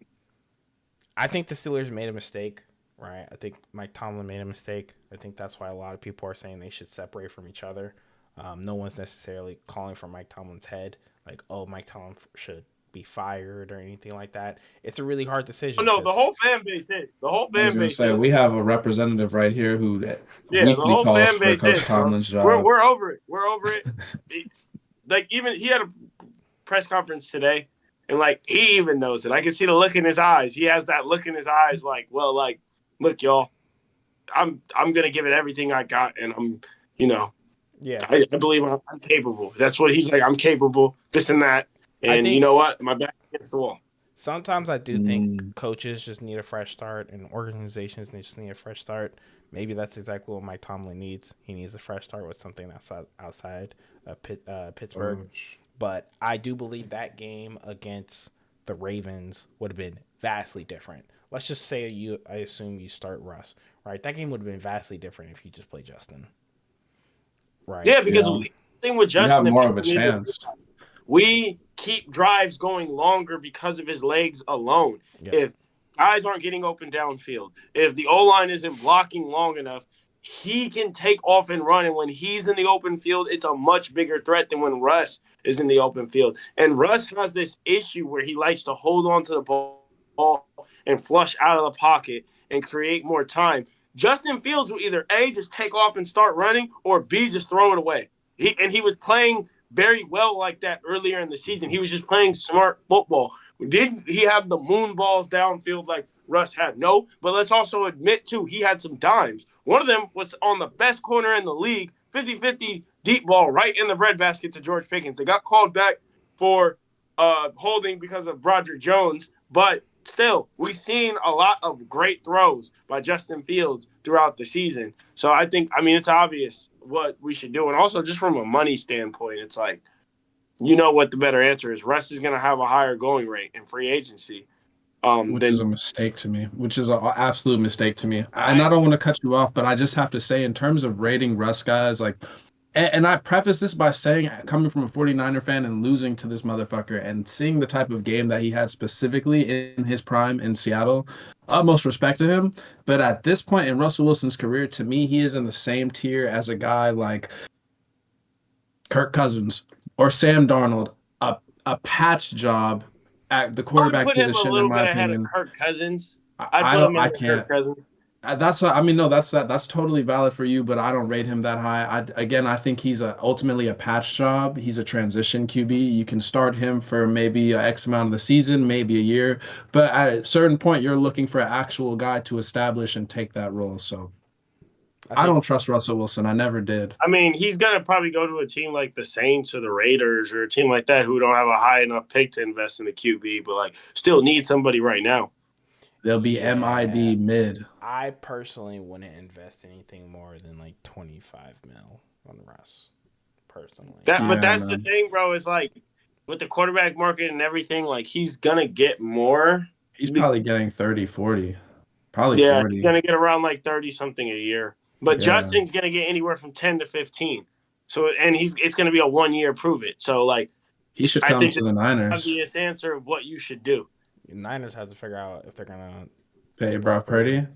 I think the Steelers made a mistake, right? I think Mike Tomlin made a mistake. I think that's why a lot of people are saying they should separate from each other. No one's necessarily calling for Mike Tomlin's head, like, oh, Mike Tomlin should be fired or anything like that. It's a really hard Oh decision no, the because whole fan base is. The whole I was fan gonna base say we is. have a representative right here who Yeah, the weekly whole calls fan for base Coach is, bro. Tomlin's job. We're over it. We're over it. Like even he had a press conference today, and like he even knows it. I can see the look in his eyes. He has that look in his eyes, like, well, like, look, y'all, I'm gonna give it everything I got, and I'm, you know, yeah, I believe I'm capable. That's what he's like. I'm capable. This and that, I and you think know what? My back against the wall. sometimes I do think coaches just need a fresh start and organizations they just need a fresh start. Maybe that's exactly what Mike Tomlin needs. He needs a fresh start with something outside of Pittsburgh. But I do believe that game against the Ravens would have been vastly different. Let's just say I assume you start Russ, right? That game would have been vastly different if you just play Justin, right? Yeah, because Yeah, the thing with you have Justin and more of a people need to, chance. we keep drives going longer because of his legs alone. Yep. If guys aren't getting open downfield, if the O line isn't blocking long enough, he can take off and run. And when he's in the open field, it's a much bigger threat than when Russ is in the open field. And Russ has this issue where he likes to hold on to the ball and flush out of the pocket and create more time. Justin Fields will either A, just take off and start running, or B, just throw it away. He was playing very well like that earlier in the season. He was just playing smart football. Didn't he have the moon balls downfield like Russ had? No, but let's also admit, too, he had some dimes. One of them was on the best corner in the league, 50-50 deep ball right in the breadbasket to George Pickens. It got called back for holding because of Broderick Jones, but still, we've seen a lot of great throws by Justin Fields throughout the season. So I think, I mean, it's obvious what we should do. And also, just from a money standpoint, it's like, you know what the better answer is. Russ is going to have a higher going rate in free agency. Which is a mistake to me, which is an absolute mistake to me. And I don't want to cut you off, but I just have to say, in terms of rating Russ guys, like, and I preface this by saying, coming from a 49er fan and losing to this motherfucker and seeing the type of game that he had specifically in his prime in Seattle, utmost respect to him. But at this point in Russell Wilson's career, to me, he is in the same tier as a guy like Kirk Cousins or Sam Darnold, a patch job at the I would quarterback put him a position, in little my bit ahead of opinion. Kirk Cousins. I, I'd I put don't, him I ahead of Kirk can't. Cousins. I mean, no, that's totally valid for you, but I don't rate him that high. I think he's ultimately a patch job. He's a transition QB. You can start him for maybe a X amount of the season, maybe a year, but at a certain point, you're looking for an actual guy to establish and take that role. So I think don't trust Russell Wilson. I never did. I mean, he's going to probably go to a team like the Saints or the Raiders or a team like that who don't have a high enough pick to invest in the QB, but like still need somebody right now. They'll be yeah, MID mid. I personally wouldn't invest anything more than like 25 mil on Russ. Personally, But Yeah, that's the man. thing, bro. Is like with the quarterback market and everything, like he's gonna get more. He's probably getting 30, 40, probably Yeah, he's 40. gonna get around like 30 something a year. But Yeah. Justin's gonna get anywhere from 10 to 15. So and it's gonna be a 1 year prove it. So like He should I come think to that's the the Niners. obvious answer of what you should do. the Niners have to figure out if they're gonna Pay pay Brock Brock Purdy. Purdy.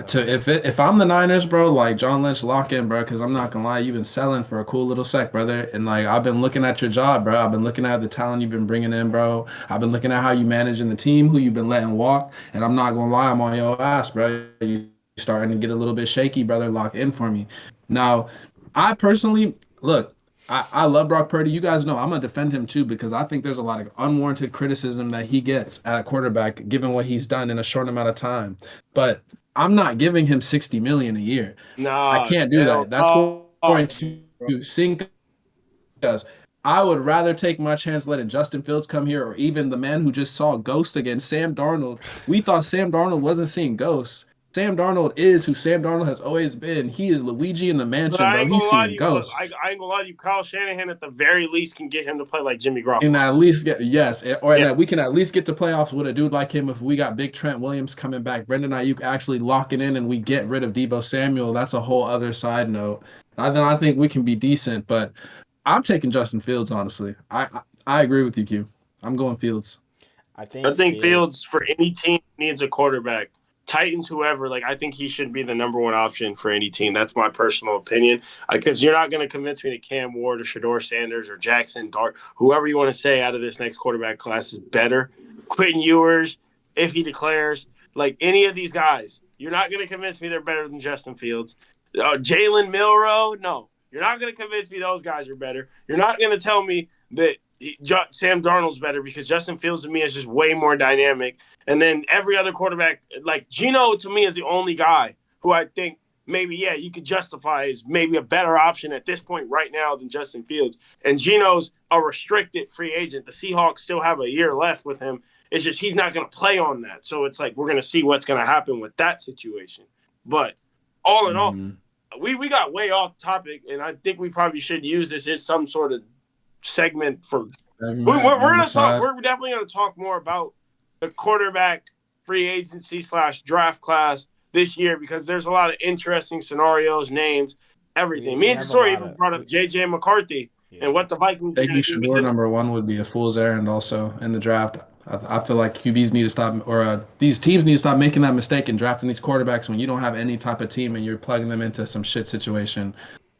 So If I'm the Niners, bro, like John Lynch, lock in, bro. Because I'm not gonna lie, you've been selling for a cool little sec, brother. And like I've been looking at your job, bro. I've been looking at the talent you've been bringing in, bro. I've been looking at how you managing the team, who you've been letting walk. And I'm not gonna lie, I'm on your ass, bro. You starting to get a little bit shaky, brother. Lock in for me. Now, I personally look. I love Brock Purdy. You guys know I'm gonna defend him too because I think there's a lot of unwarranted criticism that he gets at quarterback given what he's done in a short amount of time. But I'm not giving him 60 million a year. I Nah, can't do hell that. That's no. going to sink us. I would rather take my chance letting Justin Fields come here or even the man who just saw Ghost again, Sam Darnold. We thought Sam Darnold wasn't seeing Ghosts. Sam Darnold is who Sam Darnold has always been. He is Luigi in the But mansion, I bro. ain't He's gonna lie to seeing you. Look, ghosts. I ain't gonna lie to you. Kyle Shanahan at the very least can get him to play like Jimmy And Garoppolo. at least get yes, or Yeah. that we can at least get to playoffs with a dude like him if we got big Trent Williams coming back, Brendan Ayuk actually locking in, and we get rid of Debo Samuel. That's a whole other side note. Then I think we can be decent, but I'm taking Justin Fields honestly. I agree with you, Q. I'm going Fields. I I think think Fields. Fields for any team needs a quarterback. Titans, whoever, like I think he should be the number one option for any team. That's my personal opinion. Because you're not going to convince me that Cam Ward or Shador Sanders or Jackson Dart, whoever you want to say out of this next quarterback class is better. Quentin Ewers, if he declares, like any of these guys, you're not going to convince me they're better than Justin Fields. Jalen Milroe, no, you're not going to convince me those guys are better. You're not going to tell me that Sam Darnold's better because Justin Fields to me is just way more dynamic. And then every other quarterback, like Geno to me is the only guy who I think maybe, yeah, you could justify as maybe a better option at this point right now than Justin Fields. And Geno's a restricted free agent. The Seahawks still have a year left with him. It's just he's not going to play on that. So it's like we're going to see what's going to happen with that situation. But all in all, we got way off topic, and I think we probably should use this as some sort of segment for we're going to talk. We're definitely going to talk more about the quarterback free agency / draft class this year because there's a lot of interesting scenarios, names, everything. Me and Story even brought up J.J. McCarthy and what the Vikings are going to do with him. Number one would be a fool's errand also in the draft. I feel like QBs need to stop, or these teams need to stop making that mistake and drafting these quarterbacks when you don't have any type of team and you're plugging them into some shit situation.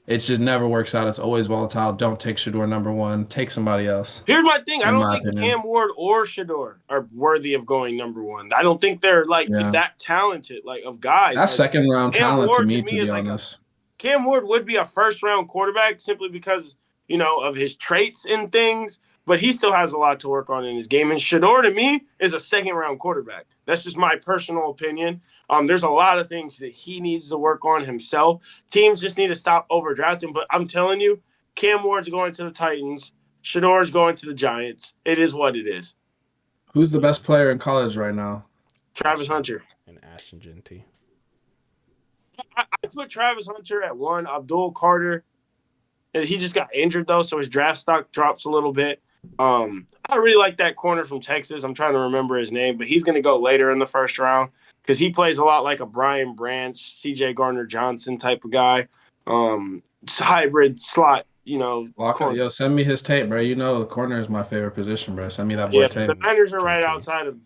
It just never works out. It's always volatile. Don't take Shador number one. Take somebody else. Here's my thing. I don't think Cam Ward or Shador are worthy of going number one. I don't think they're like that talented, like of guys. That's like, second round Cam talent Ward, to me, to be honest. Cam Ward would be a first round quarterback simply because, you know, of his traits and things, but he still has a lot to work on in his game. And Shador to me is a second round quarterback. That's just my personal opinion. There's a lot of things that he needs to work on himself. Teams just need to stop overdrafting. But I'm telling you, Cam Ward's going to the Titans. Shador's going to the Giants. It is what it is. Who's the best player in college right now? Travis Hunter. And Ashton Genty. I put Travis Hunter at one. Abdul Carter. He just got injured, though, so his draft stock drops a little bit. I really like that corner from Texas. I'm trying to remember his name, but he's going to go later in the first round because he plays a lot like a Brian Branch, C.J. Gardner-Johnson type of guy. Hybrid slot, you know. Yo, send me his tape, bro. You know the corner is my favorite position, bro. Send me that boy tape. The Niners are right outside of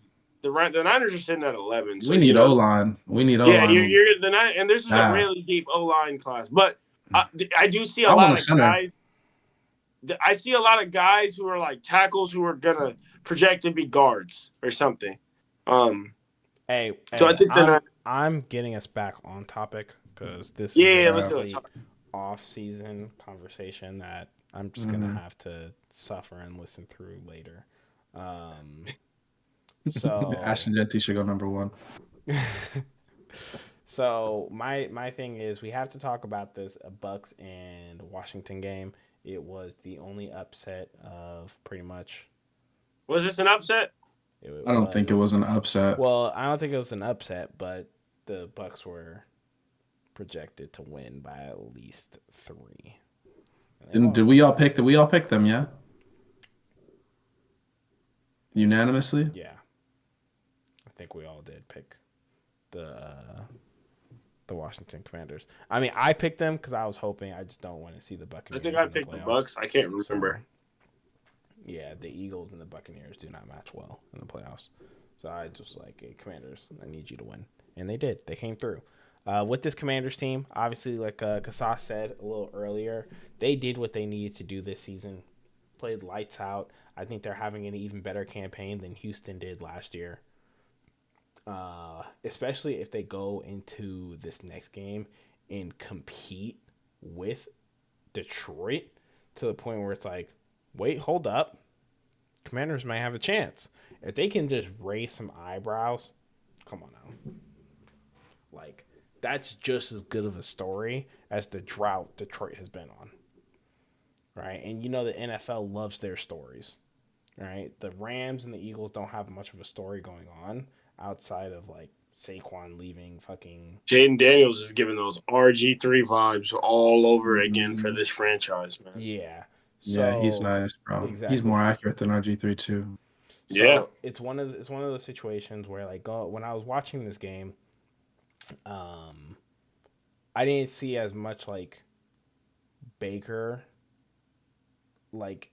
the Niners are sitting at 11. So, we need O-line. Yeah, you're the nine, and this is a really deep O-line class. But I do see a lot of guys. I see a lot of guys who are like tackles who are gonna project to be guards or something. So I think I'm getting us back on topic because this is a off-season conversation that I'm just gonna have to suffer and listen through later. So Ashton Genty should go number one. So my thing is we have to talk about this Bucks and Washington game. It was the only upset of pretty much. Was this an upset? I don't think it was an upset. Well, I don't think it was an upset, but the Bucks were projected to win by at least 3. Did we all pick them? Yeah. Unanimously. Yeah. I think we all did pick the Washington Commanders. I mean, I picked them because I was hoping. I just don't want to see the Buccaneers. I think I picked the Bucks. I can't remember. Yeah, the Eagles and the Buccaneers do not match well in the playoffs. So I just like, hey, Commanders, I need you to win. And they did. They came through. With this Commanders team, obviously, like Kasas said a little earlier, they did what they needed to do this season. Played lights out. I think they're having an even better campaign than Houston did last year. Especially if they go into this next game and compete with Detroit to the point where it's like, wait, hold up. Commanders might have a chance. If they can just raise some eyebrows, come on now. Like, that's just as good of a story as the drought Detroit has been on. Right? And you know the NFL loves their stories. Right? The Rams and the Eagles don't have much of a story going on outside of like Saquon leaving fucking. Jaden Daniels is giving those RG3 vibes all over again for this franchise, man. Yeah. Yeah, he's So nice, bro. He's exactly. more accurate than RG3 too. So Yeah. it's one of those situations where like when I was watching this game, I didn't see as much like Baker. Like,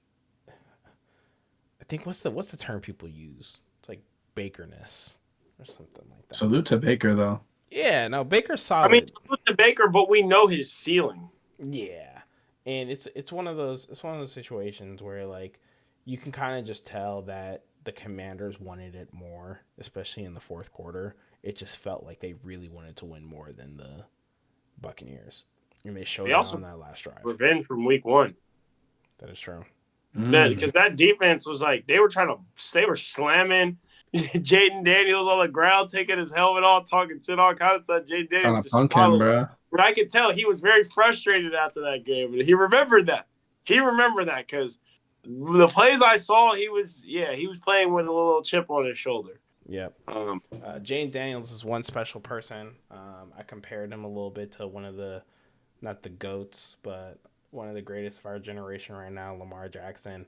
I think what's the term people use? It's like Bakerness or something like that. Salute to Baker though. Yeah, no, Baker's solid. I mean, salute to Baker, but we know his ceiling. Yeah, and it's one of those situations where like you can kind of just tell that the Commanders wanted it more, especially in the fourth quarter. It just felt like they really wanted to win more than the Buccaneers, and they showed it on that last drive. Revenge from week 1. That is true. Because that defense was like they were slamming Jaden Daniels on the ground, taking his helmet off, talking shit, all kinds of stuff. Jaden Daniels just him, bro. But I could tell he was very frustrated after that game. He remembered that. Because the plays I saw, he was playing with a little chip on his shoulder. Yep. Jaden Daniels is one special person. I compared him a little bit to one of the, not the GOATs, but one of the greatest of our generation right now, Lamar Jackson.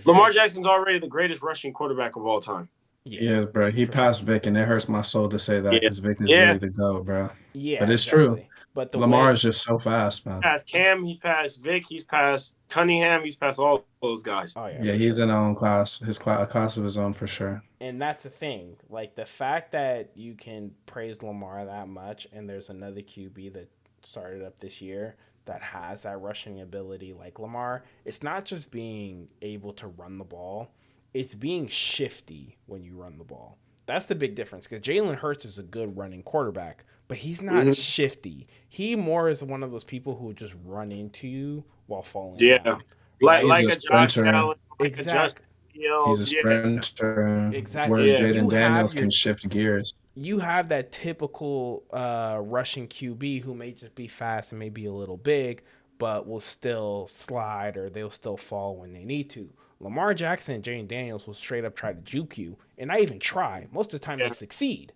Lamar Jackson's already the greatest rushing quarterback of all time. Yeah, bro. He passed Vic, and it hurts my soul to say that because Vic is really the GOAT, bro. Yeah, but it's true. But Lamar is just so fast, man. He's passed Cam, he's passed Vic, he's passed Cunningham, he's passed all those guys. Oh yeah, he's in his own class. A class of his own for sure. And that's the thing. Like the fact that you can praise Lamar that much, and there's another QB that started up this year that has that rushing ability like Lamar, it's not just being able to run the ball, it's being shifty when you run the ball. That's the big difference, because Jalen Hurts is a good running quarterback, but he's not shifty. He more is one of those people who just run into you while falling down. Like a Josh Allen, exactly. He's a sprinter. Exactly. Whereas Jaden Daniels can shift gears. You have that typical rushing QB who may just be fast and maybe a little big, but will still slide or they'll still fall when they need to. Lamar Jackson and Jaden Daniels will straight up try to juke you, and not even try. Most of the time they succeed,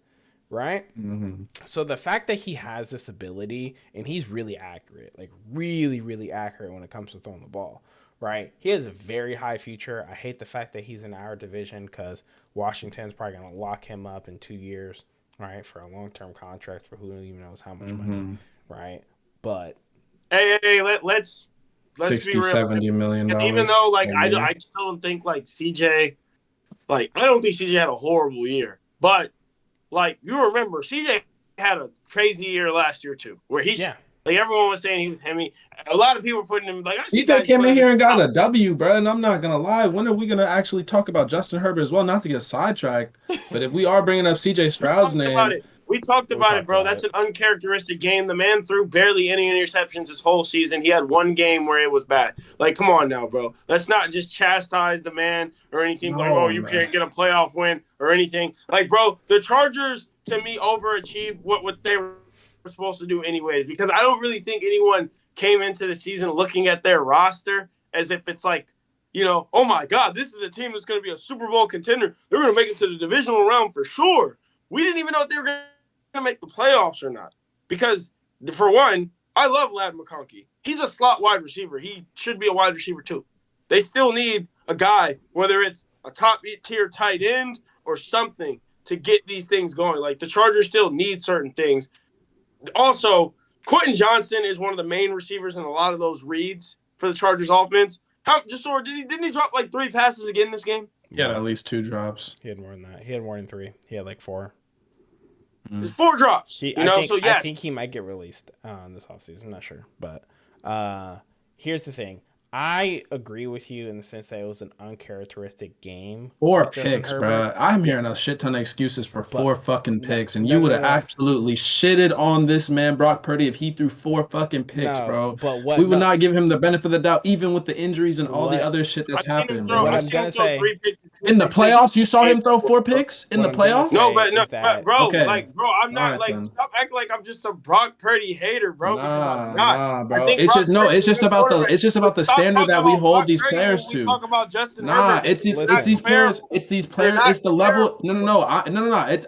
right? Mm-hmm. So the fact that he has this ability, and he's really accurate, like really, really accurate when it comes to throwing the ball, right? He has a very high future. I hate the fact that he's in our division because Washington's probably going to lock him up in 2 years, right, for a long-term contract for who even knows how much money, right? But hey, let's 60, be real. $70 million. Even though, like, I still don't think, like, CJ, like, I don't think CJ had a horrible year. But, like, you remember, CJ had a crazy year last year, too, where he's, like, everyone was saying he was hemi. A lot of people were putting him, like, CJ came in here and got a W, bro, and I'm not going to lie. When are we going to actually talk about Justin Herbert as well? Not to get sidetracked, but if we are bringing up CJ Stroud's name. We talked about it, bro. That's an uncharacteristic game. The man threw barely any interceptions this whole season. He had one game where it was bad. Like, come on now, bro. Let's not just chastise the man or anything you can't get a playoff win or anything. Like, bro, the Chargers, to me, overachieved what they were supposed to do anyways, because I don't really think anyone came into the season looking at their roster as if it's like, you know, oh, my God, this is a team that's going to be a Super Bowl contender. They're going to make it to the divisional round for sure. We didn't even know if they were going to make the playoffs or not, because for one, I love Ladd McConkey. He's a slot wide receiver. He should be a wide receiver too. They still need a guy, whether it's a top tier tight end or something, to get these things going. Like, the Chargers still need certain things. Also, Quentin Johnson is one of the main receivers in a lot of those reads for the Chargers offense. Didn't he drop like 3 passes again this game? He had at least 2 drops. He had more than that. He had more than 3. He had like 4. There's 4 drops. I think he might get released this offseason. I'm not sure. But here's the thing. I agree with you in the sense that it was an uncharacteristic game. 4 picks, bro. I'm hearing a shit ton of excuses for 4 fucking picks, and you would have absolutely shitted on this man, Brock Purdy, if he threw 4 fucking picks, bro. But we would not give him the benefit of the doubt, even with the injuries and all the other shit that's happened, bro. What I'm gonna say, in the playoffs, you saw him throw 4 picks in the playoffs. But bro, I'm not stop acting like I'm just a Brock Purdy hater, bro. Nah, bro. It's just about the standard that we about hold Brock these Purdy players when we to. talk about Justin Nah, Herbert. it's these Listen. players. It's these players. It's the level. No.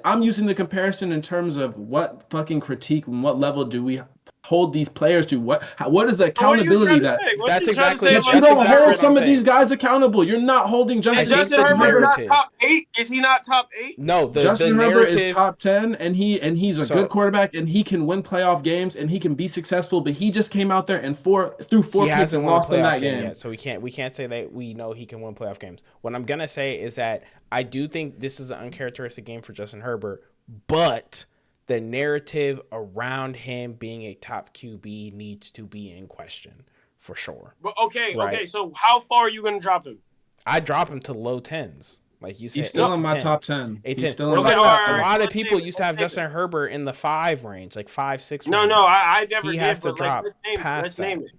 I'm using the comparison in terms of what fucking critique and what level do we hold these players to? What is the So what are you accountability trying to that say? What That's you trying to exactly- say that about you that's don't exactly hold what I'm some of saying. these guys accountable? You're not holding Is Justin Justin the Herbert not narrative. top 8? Is he not top 8? No, the Justin Herbert narrative is top 10, and he's a So- good quarterback, and he can win playoff games, and he can be successful. But he just came out there and threw He four picks hasn't and won a lost them playoff that game game. yet, so we can't say that we know he can win playoff games. What I'm gonna say is that I do think this is an uncharacteristic game for Justin Herbert, but the narrative around him being a top QB needs to be in question for sure. But okay. Right. So how far are you going to drop him? I drop him to low tens, like you said. He's still 8 in to my 10. top 10. 8 He's 10. still We're in my talking Okay, about all a right, lot of let's people name it, used to have let's name Justin Herbert in the 5 range, like 5, 6 No, range. I never He did. has to But like, drop let's name it. past Let's that. name it.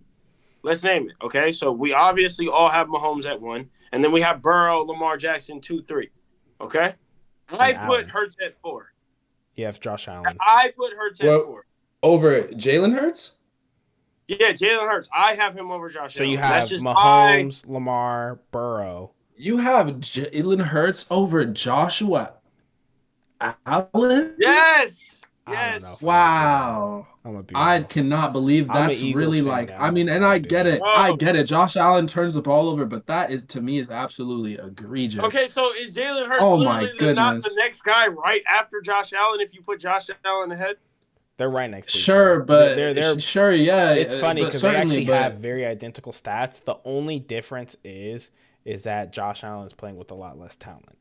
Let's name it. Okay, so we obviously all have Mahomes at 1, and then we have Burrow, Lamar Jackson 2, 3. Okay, I And put Allen. Hurts at 4. You have Josh Allen. I put Hurts at Well- 4. Over Jalen Hurts. Yeah, Jalen Hurts. I have him over Josh So Allen. you That's have just Mahomes, Lamar, Burrow. You have Jalen Hurts over Joshua Allen. Yes. I don't know. Yes. Wow. I'm gonna be. I cannot believe I'm an that's Eagles really fan like. now, I mean, and so I dude. get it. Bro. I get it. Josh Allen turns the ball over, but that is to me is absolutely egregious. Okay, so is Jalen Hurts Oh my literally not the goodness. next guy right after Josh Allen if you put Josh Allen ahead? They're right next to each Sure, other. but they're sure, yeah. It's funny but because they certainly, actually but have very identical stats. The only difference is that Josh Allen is playing with a lot less talent.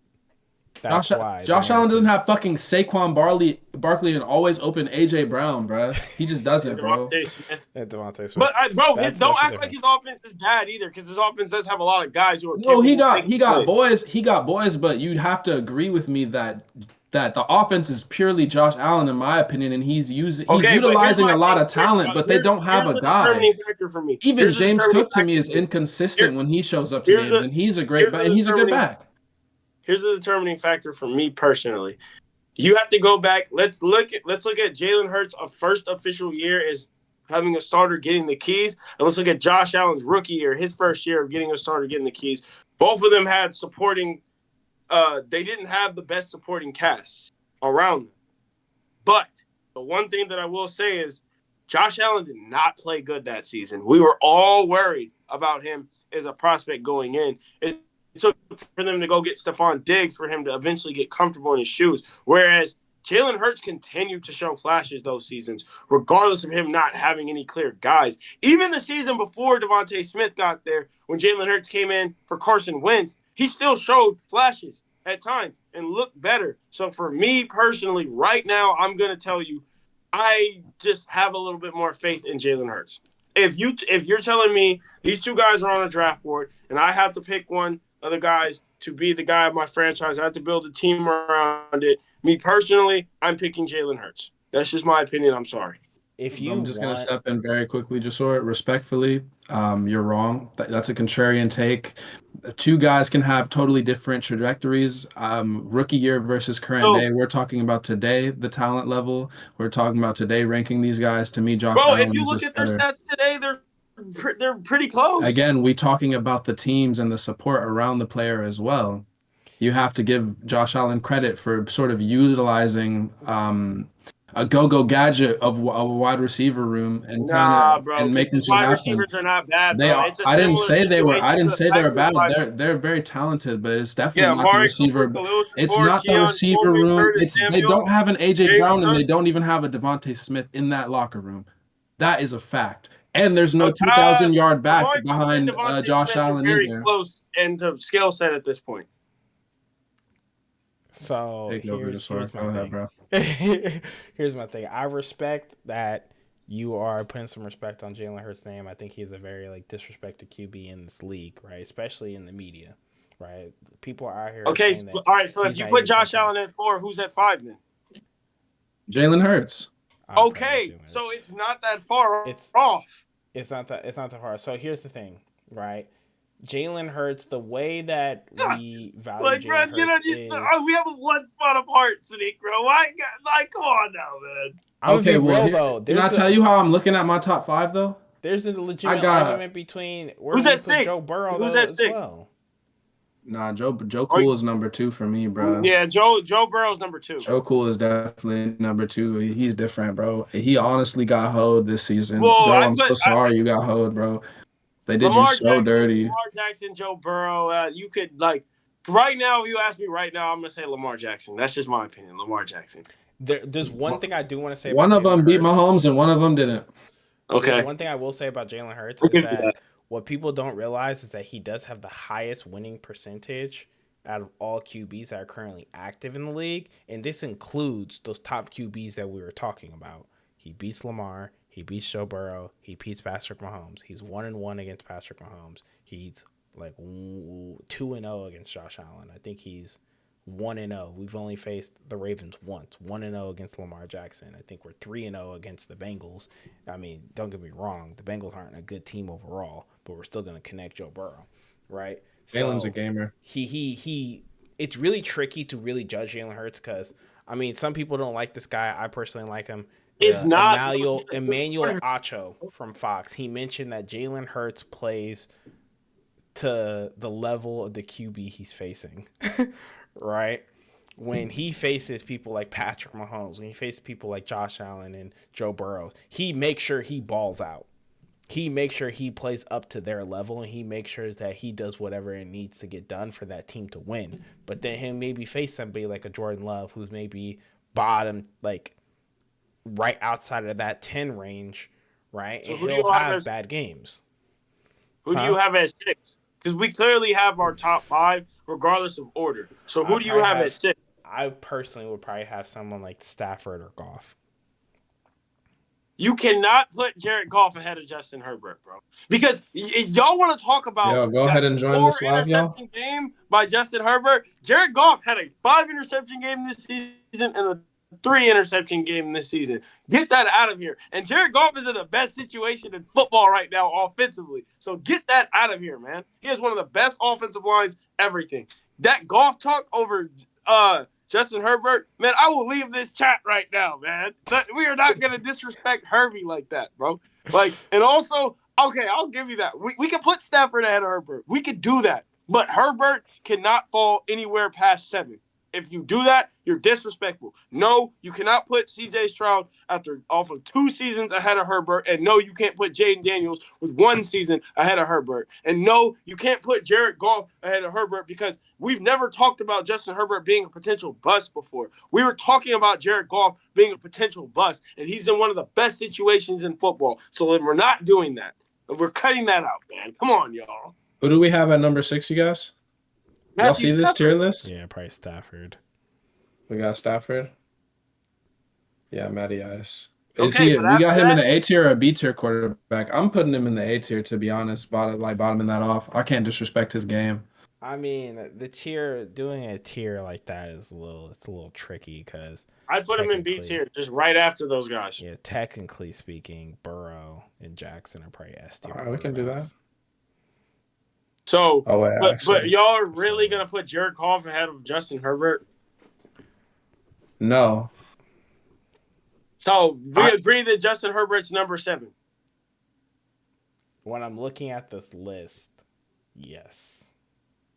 That's why Josh Allen doesn't have fucking Saquon Barkley and always open AJ Brown, bro. He just doesn't, bro. Devontae Smith. Devontae Smith. But bro, That's don't the act like his offense is bad either, because his offense does have a lot of guys who are. No, he capable of got making plays. boys. He got boys, but you'd have to agree with me that the offense is purely Josh Allen, in my opinion, and he's utilizing a lot of talent, but they don't have a guy. Determining factor for me. Even Here's the James determining Cook to me factor is for me. inconsistent when he shows up to here's games, a- and he's a here's great the and he's a good determining- back. Here's the determining factor for me personally. You have to go back. Let's look at Jalen Hurts' first official year as having a starter getting the keys, and let's look at Josh Allen's rookie year, his first year of getting a starter getting the keys. Both of them had supporting. They didn't have the best supporting casts around them. But the one thing that I will say is Josh Allen did not play good that season. We were all worried about him as a prospect going in. It took for them to go get Stephon Diggs for him to eventually get comfortable in his shoes. Whereas Jalen Hurts continued to show flashes those seasons, regardless of him not having any clear guys. Even the season before Devontae Smith got there, when Jalen Hurts came in for Carson Wentz, he still showed flashes at times and looked better. So for me personally, right now, I'm going to tell you, I just have a little bit more faith in Jalen Hurts. If you're telling me these two guys are on a draft board and I have to pick one of the guys to be the guy of my franchise, I have to build a team around it. Me personally, I'm picking Jalen Hurts. That's just my opinion. I'm sorry. I'm just going to step in very quickly, just so respectfully. You're wrong. That's a contrarian take. Two guys can have totally different trajectories. Rookie year versus current day. We're talking about today, the talent level. We're talking about today ranking these guys. To me, Josh Allen if you look at their stats today, they're pretty close. Again, we talking about the teams and the support around the player as well. You have to give Josh Allen credit for sort of utilizing a go-go gadget of a wide receiver room and making shit wide happen. Receivers are not bad. They bro. are, I didn't say they were. I didn't say they were bad. They're very talented, but it's definitely not the receiver. It's not the receiver room. They don't have an AJ Brown and they don't even have a Devontae Smith in that locker room. That is a fact. And there's no 2,000-yard back behind Josh Allen very either. Close and to skill set at this point. So here's my thing. Bro. Here's my thing. I respect that you are putting some respect on Jalen Hurts' name. I think he's a very disrespected QB in this league, right? Especially in the media, right? People are out here. Okay, all right. So if you put Josh Allen at 4, who's at 5 then? Jalen Hurts. Okay, so it's not that far off. It's not that far. So here's the thing, right? Jalen Hurts, the way that we value Jalen Hurts is... we have a one spot apart, Sadiq, bro. Come on now, man. Okay, well, can I tell you how I'm looking at my top 5 though? There's a I legitimate got argument between where Who's we at put Joe 6? Burrow Who's though at as 6? well. Joe Are Cool is number 2 for me, bro. Yeah, Joe Burrow's number 2. Joe Cool is definitely number 2. He's different, bro. He honestly got hoed this season. Well, Joe, I'm so sorry you got hoed, bro. They did you so dirty. Lamar Jackson, Joe Burrow. You could right now. If you ask me right now, I'm gonna say Lamar Jackson. That's just my opinion. Lamar Jackson. There's one thing I do want to say. One about of them Jalen beat Hurts. Mahomes and one of them didn't. Okay. There's one thing I will say about Jalen Hurts is that what people don't realize is that he does have the highest winning percentage out of all QBs that are currently active in the league, and this includes those top QBs that we were talking about. He beats Lamar. He beats Joe Burrow. He beats Patrick Mahomes. He's 1-1 against Patrick Mahomes. He's like 2-0 against Josh Allen. I think he's 1-0. We've only faced the Ravens once. 1-0 against Lamar Jackson. I think we're 3-0 against the Bengals. I mean, don't get me wrong. The Bengals aren't a good team overall, but we're still going to connect Joe Burrow, right? Jalen's a gamer. He. It's really tricky to really judge Jalen Hurts because, I mean, some people don't like this guy. I personally like him. It's not Emmanuel Acho from Fox. He mentioned that Jalen Hurts plays to the level of the QB he's facing, right? When he faces people like Patrick Mahomes, when he faces people like Josh Allen and Joe Burrow, he makes sure he balls out. He makes sure he plays up to their level, and he makes sure that he does whatever it needs to get done for that team to win. But then he'll maybe face somebody like a Jordan Love who's maybe bottom, like right outside of that 10 range, right? So and who do he'll you have have as, bad games. Who do you have at 6? Because we clearly have our top 5 regardless of order. So who do you have at 6? I personally would probably have someone like Stafford or Goff. You cannot put Jared Goff ahead of Justin Herbert, bro. Because y'all want to talk about go ahead and join this live, y'all. Game by Justin Herbert. Jared Goff had a 5-interception game this season and a 3-interception game this season. Get that out of here. And Jared Goff is in the best situation in football right now offensively. So get that out of here, man. He has one of the best offensive lines, everything. That Goff talk over Justin Herbert, man, I will leave this chat right now, man. We are not going to disrespect Herbie like that, bro. And also, okay, I'll give you that. We can put Stafford ahead of Herbert. We could do that. But Herbert cannot fall anywhere past 7. If you do that, you're disrespectful. No, you cannot put C.J. Stroud off of 2 seasons ahead of Herbert. And no, you can't put Jaden Daniels with 1 season ahead of Herbert. And no, you can't put Jared Goff ahead of Herbert because we've never talked about Justin Herbert being a potential bust before. We were talking about Jared Goff being a potential bust, and he's in one of the best situations in football. So we're not doing that. We're cutting that out, man. Come on, y'all. Who do we have at number 6, you guys? Y'all see this tier list? Yeah, probably Stafford. We got Stafford. Yeah, Matty Ice. We got him in the A tier or a B tier quarterback. I'm putting him in the A tier, to be honest. Bottoming that off. I can't disrespect his game. I mean, doing a tier like that is a little tricky because I put him in B tier, just right after those guys. Yeah, technically speaking, Burrow and Jackson are probably S tier. All right, we can do that. So, but y'all are really going to put Jared Goff ahead of Justin Herbert? No. So, we agree that Justin Herbert's number 7. When I'm looking at this list, yes.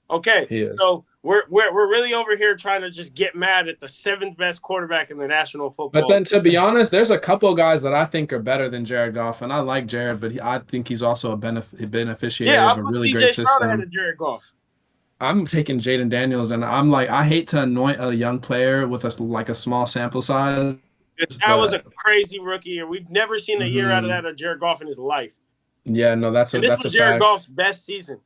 Okay, so we're really over here trying to just get mad at the 7th best quarterback in the National Football. But then, to be honest, there's a couple of guys that I think are better than Jared Goff, and I like Jared, but I think he's also a beneficiary of a really great system. Ahead of Jared Goff. I'm taking Jaden Daniels, and I'm like, I hate to anoint a young player with a small sample size. That was a crazy rookie year. We've never seen a year out of that of Jared Goff in his life. Yeah, no, that's this was Jared Goff's best season.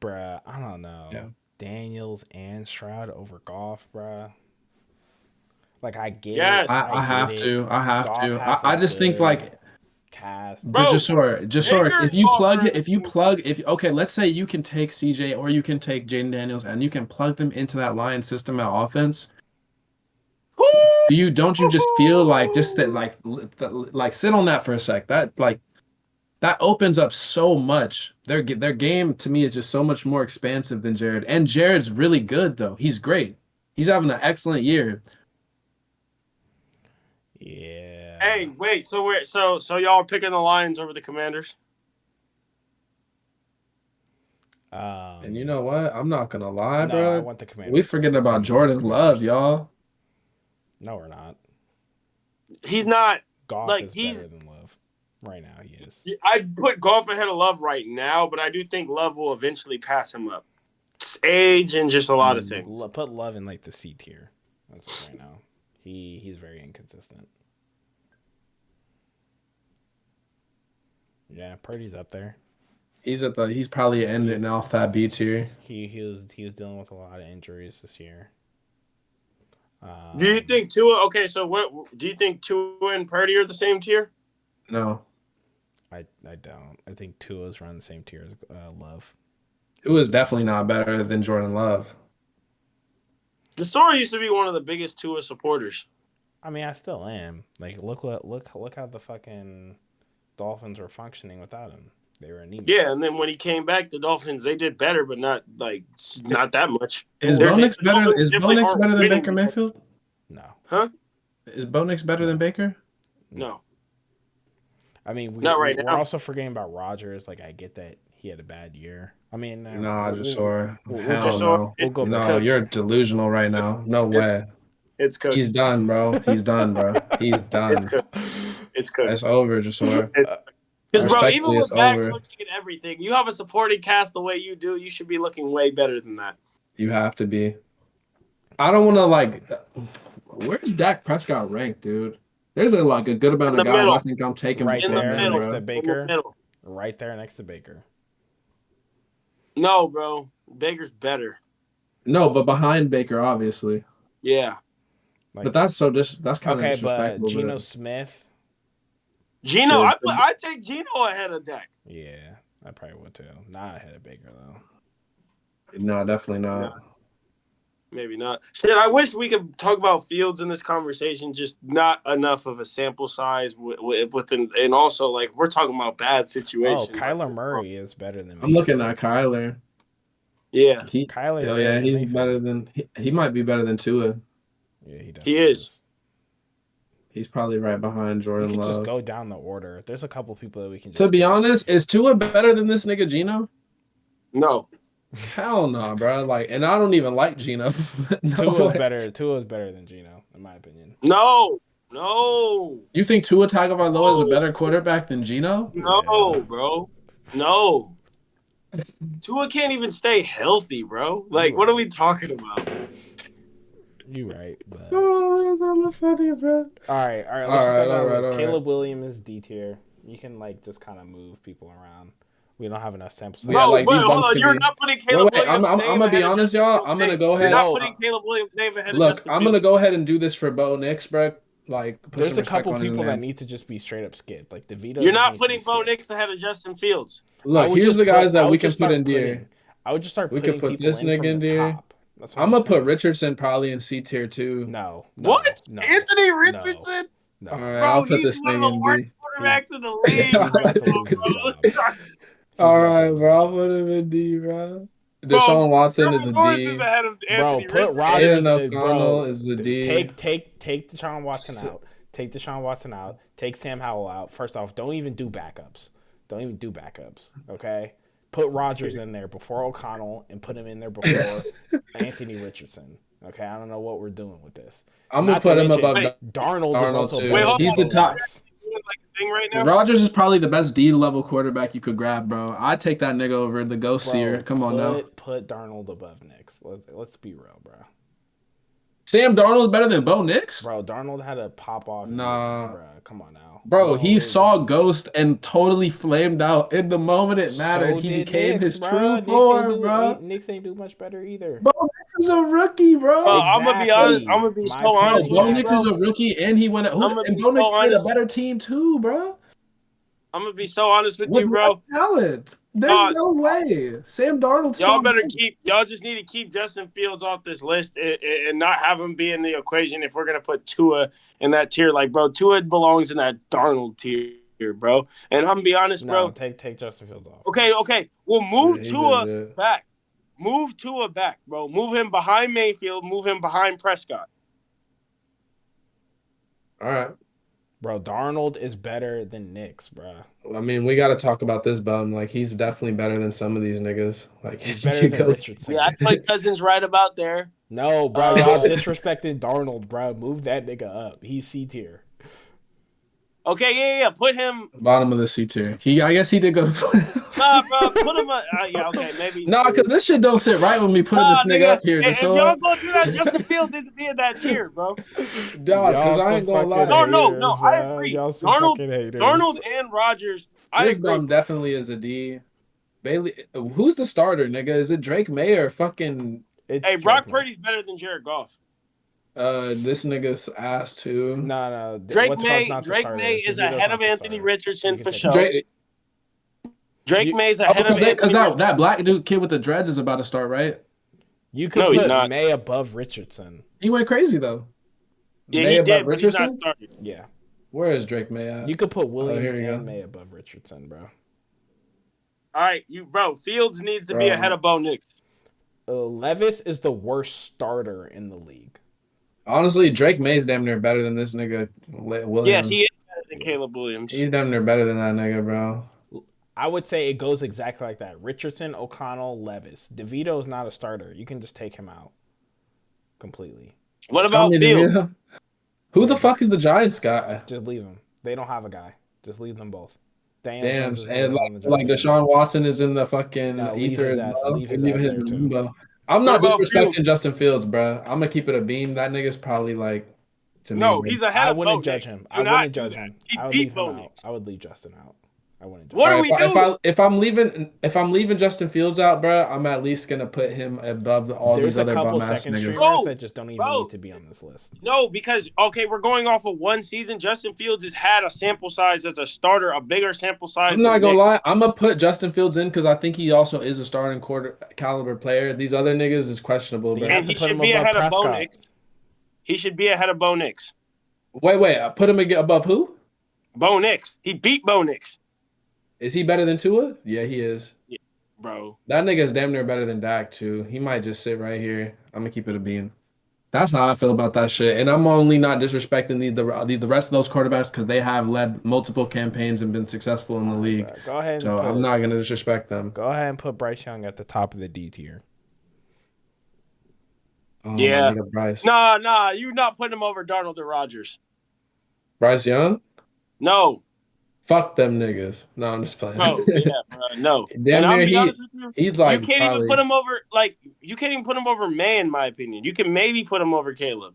Bruh, I don't know. Yeah. Daniels and Stroud over Goff, bruh. Like, I get it. I have to. I just think cast. But just sure. Okay, let's say you can take CJ or you can take Jaden Daniels and you can plug them into that Lions system at offense. Don't you just feel like just that sit on that for a sec. That opens up so much. Their game to me is just so much more expansive than Jared. And Jared's really good though. He's great. He's having an excellent year. Yeah. Hey, wait. So y'all are picking the Lions over the Commanders? And you know what? I'm not gonna lie, No, I bro. want the Commanders. We forgetting about Jordan Love, y'all. No, we're not. He's not. Goff Like is better than Love. Right now, he is. I'd put Goff ahead of Love right now, but I do think Love will eventually pass him up. It's age and just a lot of things. Put Love in like the C tier. That's it right now. He's very inconsistent. Yeah, Purdy's up there. He's probably ending off that B tier. He was dealing with a lot of injuries this year. Do you think Tua? Okay, so what do you think Tua and Purdy are the same tier? No, I don't. I think Tua's around the same tier as Love. it was definitely not better than Jordan Love. The story used to be one of the biggest Tua supporters. I mean, I still am. Like, look how the fucking Dolphins were functioning without him. They were anemic. Yeah, and then when he came back, the Dolphins they did better, but not that much. Is Bo Nix better? Is Bo Nix better than Baker Mayfield? No. Huh? Is Bo Nix better than Baker? No. I mean, we're also forgetting about Rodgers. Like, I get that he had a bad year. I mean, Hell just no. We'll go. No, you're delusional right now. No way. It's cooked. He's done, bro. He's done, bro. He's done. It's cooked. It's over, Jasor. Because, bro, even with bad coaching and everything, you have a supporting cast the way you do, you should be looking way better than that. You have to be. I don't want to, where's Dak Prescott ranked, dude? There's a good amount of guys I think I'm taking right there next to In Baker. the middle. Right there next to Baker. No, bro. Baker's better. No, but behind Baker, obviously. Yeah. But that's kind of disrespectful. Okay, but Geno Smith. Geno, I take Geno ahead of Dak. Yeah, I probably would too. Not ahead of Baker though. No, definitely not. No. Maybe not. Shit, I wish we could talk about Fields in this conversation. Just not enough of a sample size within, and also like we're talking about bad situations. Oh, Kyler Murray is better than. I'm looking at Kyler. Yeah, Kyler. He's better than he might be better than Tua. Yeah, he does. He is. He's probably right behind Jordan We can Love. just go down the order. There's a couple people that we can just. To be honest, is Tua better than this nigga Geno? No. Hell no, bro. And I don't even like Geno. Tua's better than Geno, in my opinion. No. You think Tua Tagovailoa is a better quarterback than Geno? No, bro. No. Tua can't even stay healthy, bro. Like, what are we talking about? You right, but oh, that's not funny, bro. All right. Let's go. Caleb Williams is D tier. You can just kind of move people around. We don't have enough sample size. Bro, hold on. You're not putting Caleb Williams' I'm gonna be honest, y'all. I'm gonna go ahead. You're not putting Caleb Williams' name ahead of Justin Fields. I'm gonna go ahead and do this for Bo Nix, bro. There's a couple people that need to just be straight up skipped. Like DeVito. You're not putting Bo Nix ahead of Justin Fields. Look, here's the guys that we can put in D. I would just start. We could put this nigga in D. I'm gonna put Richardson probably in C tier too. No. What? Anthony Richardson? No. All right, I'll put this thing in D. Quarterbacks in the league. All right, bro. I'll put him in D, bro. Deshaun Watson is a D. Bro, put Rodgers O'Connell is a D. Take Deshaun Watson out. Take Deshaun Watson out. Take Sam Howell out. First off, don't even do backups. Okay? Put Rodgers in there before O'Connell and put him in there before Anthony Richardson. Okay, I don't know what we're doing with this. I'm gonna put him above Darnold is also too. He's the top. Rodgers is probably the best D level quarterback you could grab, bro. I'd take that nigga over the ghost seer. Come on now. Put Darnold above Nix. Let's be real, bro. Sam Darnold is better than Bo Nix? Bro, Darnold had a pop off. Nah. Bro, come on now. Bro, he saw Ghost and totally flamed out. In the moment it mattered, he became his true form, bro. Nix ain't do much better either. Bro, Nix is a rookie, bro. Exactly. I'm gonna be honest. I'm gonna be so honest. Bo Nix is a rookie, and he went. And Bo Nix played a better team too, bro. I'm gonna be so honest with you, bro. Talent. There's no way. Sam Darnold. Y'all just need to keep Justin Fields off this list and not have him be in the equation if we're gonna put Tua in that tier. Like, bro, Tua belongs in that Darnold tier, bro. And I'm gonna be honest, bro. Take Justin Fields off. Okay. We'll move Tua back. Move Tua back, bro. Move him behind Mayfield. Move him behind Prescott. All right. Bro, Darnold is better than Knicks, bro. I mean, we got to talk about this bum. Like, he's definitely better than some of these niggas. Like, He's if better you than go, Richardson. Yeah, I put Cousins right about there. No, bro, y'all disrespecting Darnold, bro. Move that nigga up. He's C tier. Okay, yeah. Put him. bottom of the C tier. I guess he did go to play. Nah, bro. Put him. Yeah, okay, maybe. Nah, because this shit don't sit right with me putting Nah, this nigga nigga. up here. If y'all gonna do that, Justin Fields needs to be in that tier, bro. Dog, because Y'all I some ain't gonna fucking lie. No. haters, I bro. agree. Y'all some fucking haters. Darnold and Rodgers. I This agree. bum definitely is a D. Bailey, who's the starter, nigga? Is it Drake May or fucking It's Hey, Brock Drake May. Purdy's better than Jared Goff. this nigga's ass too? No. Drake What's called May. not the Drake starter. May is DeVito's ahead not of the Anthony starter. Richardson You can for take sure. Drake, Drake May's ahead of because Anthony Richardson. that black dude kid with the dreads is about to start, right? You could No, he's put not. May above Richardson. He went crazy though. Yeah, May he above did, but he's not Richardson? starting. Yeah. Where is Drake May at? You could put Williams here you and go. May above Richardson, bro. All right, bro. Fields needs to be Bro. ahead of Bo Nix. Levis is the worst starter in the league. Honestly, Drake May's damn near better than this nigga Williams. Yes, he is better than Caleb Williams. He's damn near better than that nigga, bro. I would say it goes exactly like that. Richardson, O'Connell, Levis. DeVito is not a starter. You can just take him out completely. What about Fields? Who the fuck is the Giants guy? Just leave him. They don't have a guy. Just leave them both. Daniel Damn, Jones is and not on the like Giants Deshaun Watson is in the fucking No, leave ether his as ass- well. leave his Leaving ass his there, too. limbo. I'm What not about disrespecting Fields? Justin Fields, bro. I'm gonna keep it a beam. That nigga's probably like to No, me. he's ahead I of Bo wouldn't Nix. judge him. Do I not wouldn't do judge that. him. He I would beat leave Bo him out. Nix. I would leave Justin out. I wouldn't judge What him. are we doing? If I'm leaving Justin Fields out, bro, I'm at least gonna put him above all There's these a other couple bum ass second niggas. streamers Bro, that just don't even bro. need to be on this list. No, because we're going off of one season. Justin Fields has had a sample size as a starter, a bigger sample size. I'm not than gonna Nick. lie. I'm gonna put Justin Fields in because I think he also is a starting quarter caliber player. These other niggas is questionable, bro. You have And to he put should him be above ahead of Bo Prescott. Nix. He should be ahead of Bo Nix. Wait. I put him above who? Bo Nix. He beat Bo Nix. Is he better than Tua? Yeah, he is. Yeah, bro. That nigga is damn near better than Dak too. He might just sit right here. I'm gonna keep it a bean. That's how I feel about that shit. And I'm only not disrespecting the rest of those quarterbacks because they have led multiple campaigns and been successful in the league. Bro, go ahead and So I'm not gonna disrespect them. Go ahead and put Bryce Young at the top of the D tier. Oh, Yeah. my nigga Bryce. Nah. You not putting him over Darnold or Rodgers. Bryce Young? No. Fuck them niggas. No, I'm just playing. Bro, yeah, bro. No. Damn And I'll near be honest with you, he's like you can't probably, even put him over you can't even put him over May, in my opinion. You can maybe put him over Caleb.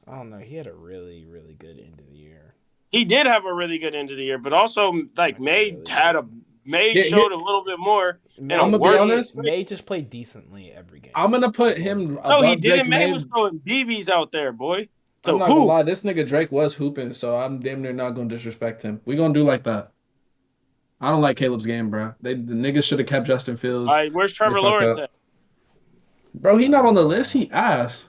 I don't know. He had a really, really good end of the year. He did have a really good end of the year, but also May showed a little bit more. May, I'm gonna be honest. May just played decently every game. I'm gonna put him No, above he didn't. Drake May May. was throwing DBs out there, boy. So I'm not gonna lie, this nigga Drake was hooping, so I'm damn near not gonna disrespect him. We gonna do like that. I don't like Caleb's game, bro. The niggas should have kept Justin Fields. All right, where's Trevor Lawrence at? Bro, he not on the list. He ass.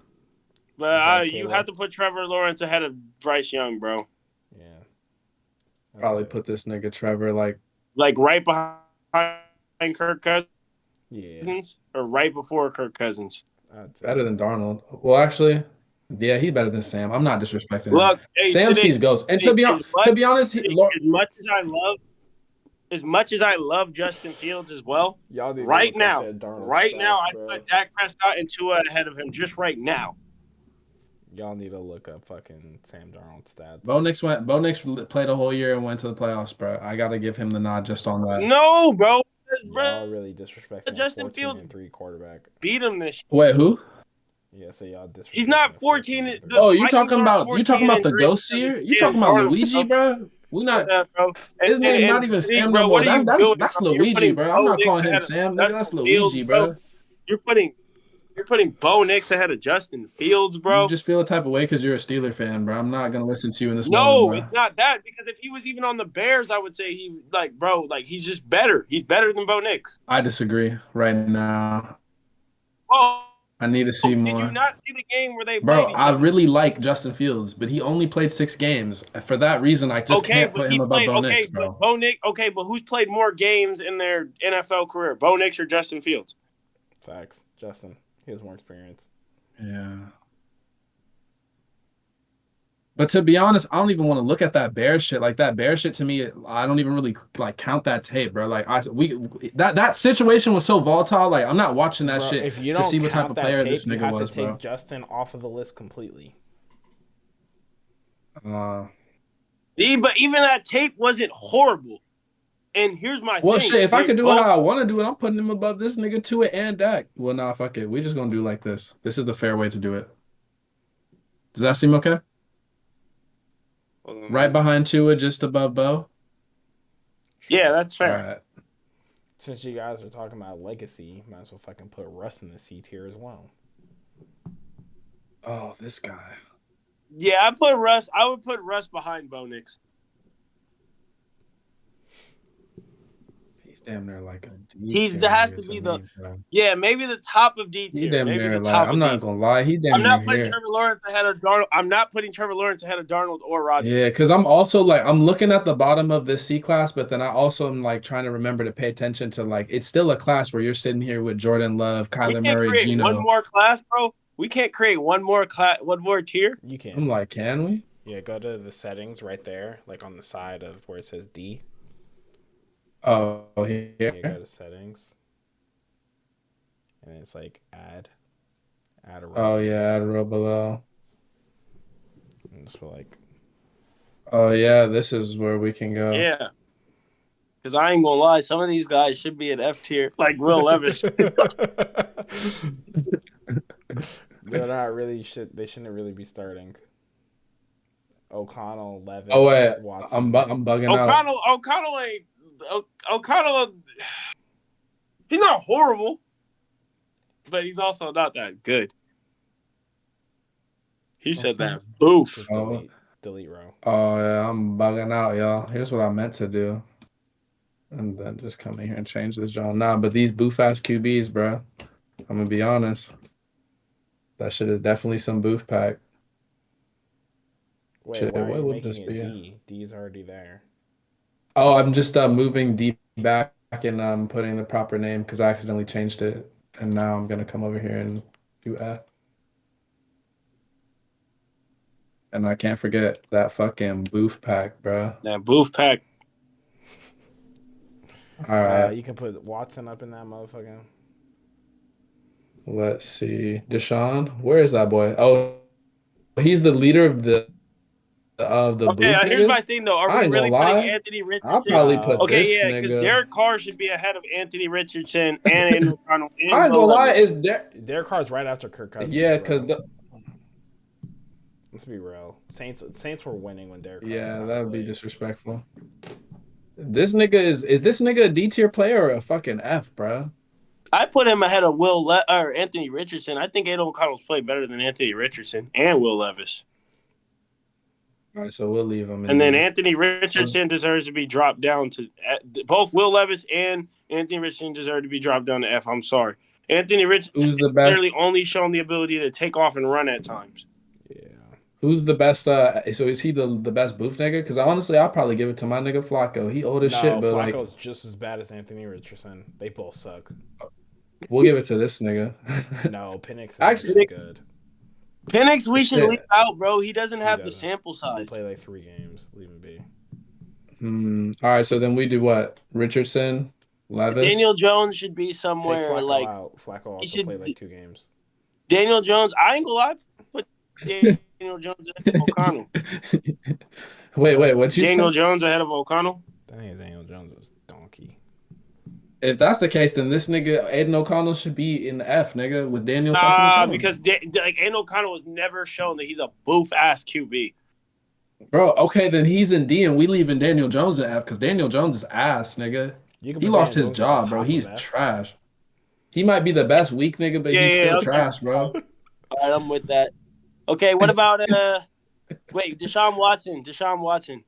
But you have to put Trevor Lawrence ahead of Bryce Young, bro. Yeah. Probably put this nigga Trevor like right behind Kirk Cousins. Yeah. Or right before Kirk Cousins. better than Darnold. Well, actually, yeah, he's better than Sam. I'm not disrespecting him. Look, hey, Sam sees ghosts. And to be honest, as much as I love Justin Fields as well, y'all need right now, stats, I put Dak Prescott and Tua ahead of him just right now. Y'all need to look up fucking Sam Darnold stats. Bo Nix played a whole year and went to the playoffs, bro. I gotta give him the nod just on that. No, bro. Y'all really disrespecting Justin Fields and 3 quarterback. beat him this Wait, who? Yeah, so y'all disrespecting. He's not 14. Oh, you talking about the ghost here? You talking about Luigi, bro? We not. His name not even Sam no more. That's Luigi, bro. I'm not calling him Sam, nigga. That's Luigi, bro. You're putting Bo Nix ahead of Justin Fields, bro. You just feel a type of way because you're a Steeler fan, bro. I'm not gonna listen to you in this. No, moment, it's not that. Because if he was even on the Bears, I would say he's just better. He's better than Bo Nix. I disagree right now. Oh, I need to see more. Did you not see the game where they Bro, played each I other? really like Justin Fields, but he only played 6 games. For that reason, I just can't put him above Bo Nix, bro. But who's played more games in their NFL career, Bo Nix or Justin Fields? Facts. Justin. He has more experience. Yeah. But to be honest, I don't even want to look at that bear shit. Like that bear shit to me, I don't even really like count that tape, bro. Like that situation was so volatile. Like I'm not watching that Bro, shit if you to don't see what type count of that player this tape, you nigga have to was, take bro. Justin off of the list completely. Uh, But even that tape wasn't horrible. And here's my well, thing: shit. If I they could do it both. how I want to do it, I'm putting him above this nigga to it and Dak. Well, nah, fuck it. We just gonna do like this. This is the fair way to do it. Does that seem okay? Right behind Tua, just above Bo. Yeah, that's All fair. right. Since you guys are talking about legacy, might as well fucking put Russ in the C tier as well. Oh, this guy. Yeah, I would put Russ behind Bo Nix. He's damn near like a D He tier has nigga to to be the me, bro. maybe the top of D He tier. damn Maybe near the like top I'm of not D. gonna lie, he I'm damn near not putting here. Trevor Lawrence ahead of Darnold. I'm not putting Trevor Lawrence ahead of Darnold or Yeah, Rodgers. because I'm also like I'm looking at the bottom of this C class, but then I also am like trying to remember to pay attention to like it's still a class where you're sitting here with Jordan Love, We Kyler can't Murray, create one Gino. more class, bro. We can't create one more tier. You can. I'm like, can we? Yeah, go to the settings right there, like on the side of where it says D. Oh, Yeah, here. go to settings. And it's like add a row. Oh yeah, add a row below. And just put like Oh yeah, this is where we can go. Yeah, because I ain't gonna lie, some of these guys should be in F tier, like Will Levis. They're not really they shouldn't really be starting. O'Connell, Levis, Oh wait, Watson. I'm bugging out. O'Connell ain't O'Connell. He's not horrible, but he's also not that good. He said that. Boof. Just Oh, delete row. oh yeah, I'm bugging out, y'all. Here's what I meant to do. And then just come in here and change this genre. Nah, but these boof ass QBs, bro. I'm gonna be honest. That shit is definitely some boof pack. Wait, Shit, why are what you would making this it be? D? D's already there. Oh, I'm just moving deep back and putting the proper name because I accidentally changed it. And now I'm gonna come over here and do F. And I can't forget that fucking boof pack, bro. That boof pack. All right, You can put Watson up in that motherfucker. let's see. Deshaun, where is that boy? Oh, he's the leader of the Okay, boof here's my niggas. thing though. Are I we ain't gonna really putting lie. Anthony I'll Richardson? probably put No. Okay, this yeah, because nigga. Derek Carr should be ahead of Anthony Richardson and Aiden O'Connell and I ain't Will gonna lie, Levis. is there? Their car's right after Kirk Cousins. Yeah, bro. because Let's be real. Saints were winning when Derek Carr yeah, was that out would be of the disrespectful. This nigga is this nigga a D tier player or a fucking F, bro? I put him ahead of or Anthony Richardson. I think Aiden O'Connell's played better than Anthony Richardson and Will Levis. All right, so we'll leave him in And then D. Anthony Richardson deserves to be dropped down to both Will Levis and Anthony Richardson deserve to be dropped down to F. I'm sorry. Anthony Richardson Who's the has best? clearly only shown the ability to take off and run at times. Yeah. Who's the best? So is he the best boof nigga? Because honestly, I'll probably give it to my nigga Flacco. He old as shit, No, but like Flacco's just as bad as Anthony Richardson. They both suck. we'll give it to this nigga. No, Penix is Actually, actually good. Penix, we should leave shit. out, bro. He doesn't He have the doesn't. sample He size. played like 3 games. Leave him be. All right, so then we do what? Richardson, Levis. Daniel Jones should be Take somewhere Flacco like out. Flacco also should- played like 2 games. Daniel Jones. I ain't gonna lie, put Daniel Jones ahead of O'Connell. Wait, what you Daniel say? Jones ahead of O'Connell. That ain't Daniel Jones is donkey. If that's the case, then this nigga Aiden O'Connell should be in the F, nigga, with Daniel fucking Nah, Jones. because like Aiden O'Connell was never shown that he's a boof ass QB. Bro, okay, then he's in D and we leaving Daniel Jones in F because Daniel Jones is ass, nigga. You can He put lost Daniel his Jones at the job, bro. top He's of F. trash. He might be the best weak nigga, but he's still Okay. trash, bro. All right, I'm with that. Okay, what about wait, Deshaun Watson.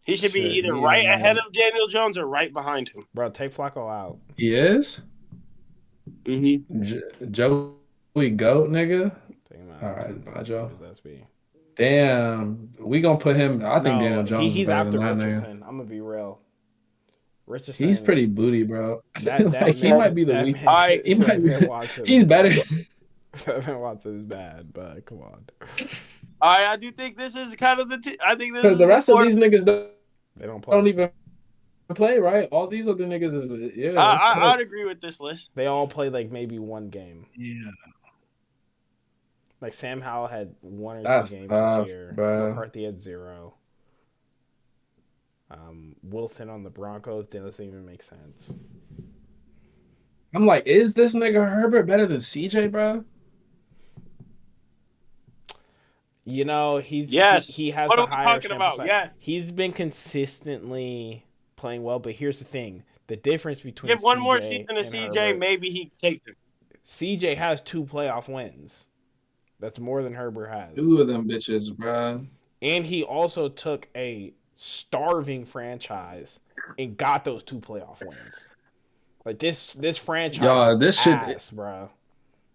He should be Shit, either he right on, ahead of Daniel Jones or right behind him. Bro, take Flacco out. He is? Mm-hmm. Joey Goat, nigga? Take him out. All right, bye, Joe. What does that be? Damn. We gonna put him. I think Daniel Jones he's is better after than that Richardson. nigga. I'm gonna be real. Richardson. He's pretty booty, bro. That Like, he man, might be the that weak. man, All right, He might be. that man Watson He's is better. bad. That man Watson is bad, but come on. I do think this is kind of I think this Because is the rest of these important. niggas They don't play. don't even play, right? All these other niggas is that's I'd cooked. agree with this list. They all play like maybe one game. Yeah, Like Sam Howell had 1 or 2 that's games this tough, year. bro. McCarthy had 0. Wilson on the Broncos doesn't even make sense. I'm like, is this nigga Herbert better than CJ, bro? You know, Yes. he has What the are we higher talking sample about? size. Yes. He's been consistently playing well, but here's the thing: the difference between Give one more CJ season to and CJ, Herbert. maybe he takes it. CJ has 2 playoff wins. That's more than Herbert has. 2 of them bitches, bro. And he also took a starving franchise and got those 2 playoff wins. Like this franchise Y'all, was this shit. ass, bro.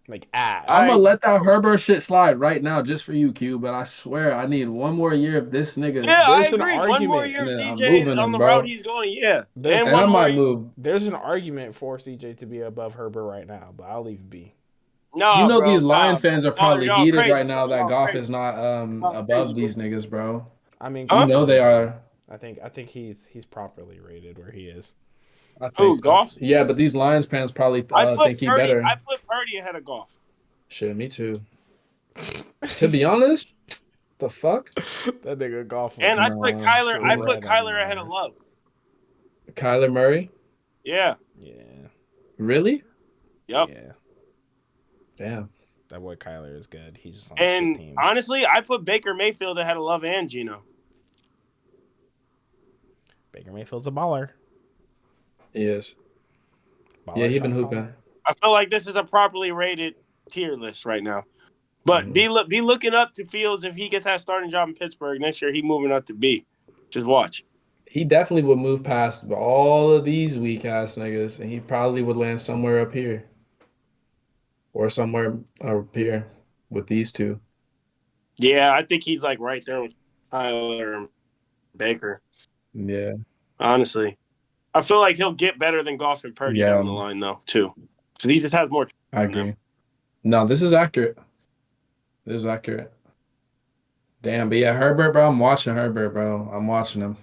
Like ass. I'm gonna I let that Herbert shit slide right now just for you, Q. But I swear I need one more year of this nigga, Yeah, I There's an agree. One more argument. year and of then I'm CJ moving on him, the route bro. he's going, yeah. There's And And I one more might move. There's an argument for CJ to be above Herbert right now, but I'll leave it be. You No, know bro. these Lions fans are probably Y'all heated crazy, right bro. now that Y'all Goff crazy. is not Y'all crazy, above bro. these niggas, bro. I mean, You Huh? know they are. I think he's properly rated where he is. I Who, think so. Goff? Yeah, but these Lions fans probably I put think he Purdy. better. I put Purdy ahead of Goff. Shit, me too. To be honest, the fuck? That nigga golf was And I put Nah, Kyler. I shit. put shredding Kyler ahead of ass. Love. Kyler Murray? Yeah. Yeah, Really? Yep. yeah. Damn. That boy Kyler is good. He's just on a shit And team. honestly, I put Baker Mayfield ahead of Love and Gino. Baker Mayfield's a baller. He is. Baller Yeah, he shot been hooping. caller. I feel like this is a properly rated tier list right now. But be looking up to Fields if he gets that starting job in Pittsburgh next year. He moving up to B. Just watch. He definitely would move past all of these weak ass niggas, and he probably would land somewhere up here. Or somewhere up here with these two. Yeah, I think he's like right there with Tyler and Baker. Yeah. Honestly, I feel like he'll get better than Goff and Purdy Yeah. down the line though too. So he just has more. I agree. No, this is accurate. This is accurate. Damn, but yeah, Herbert, bro. I'm watching Herbert, bro. I'm watching him.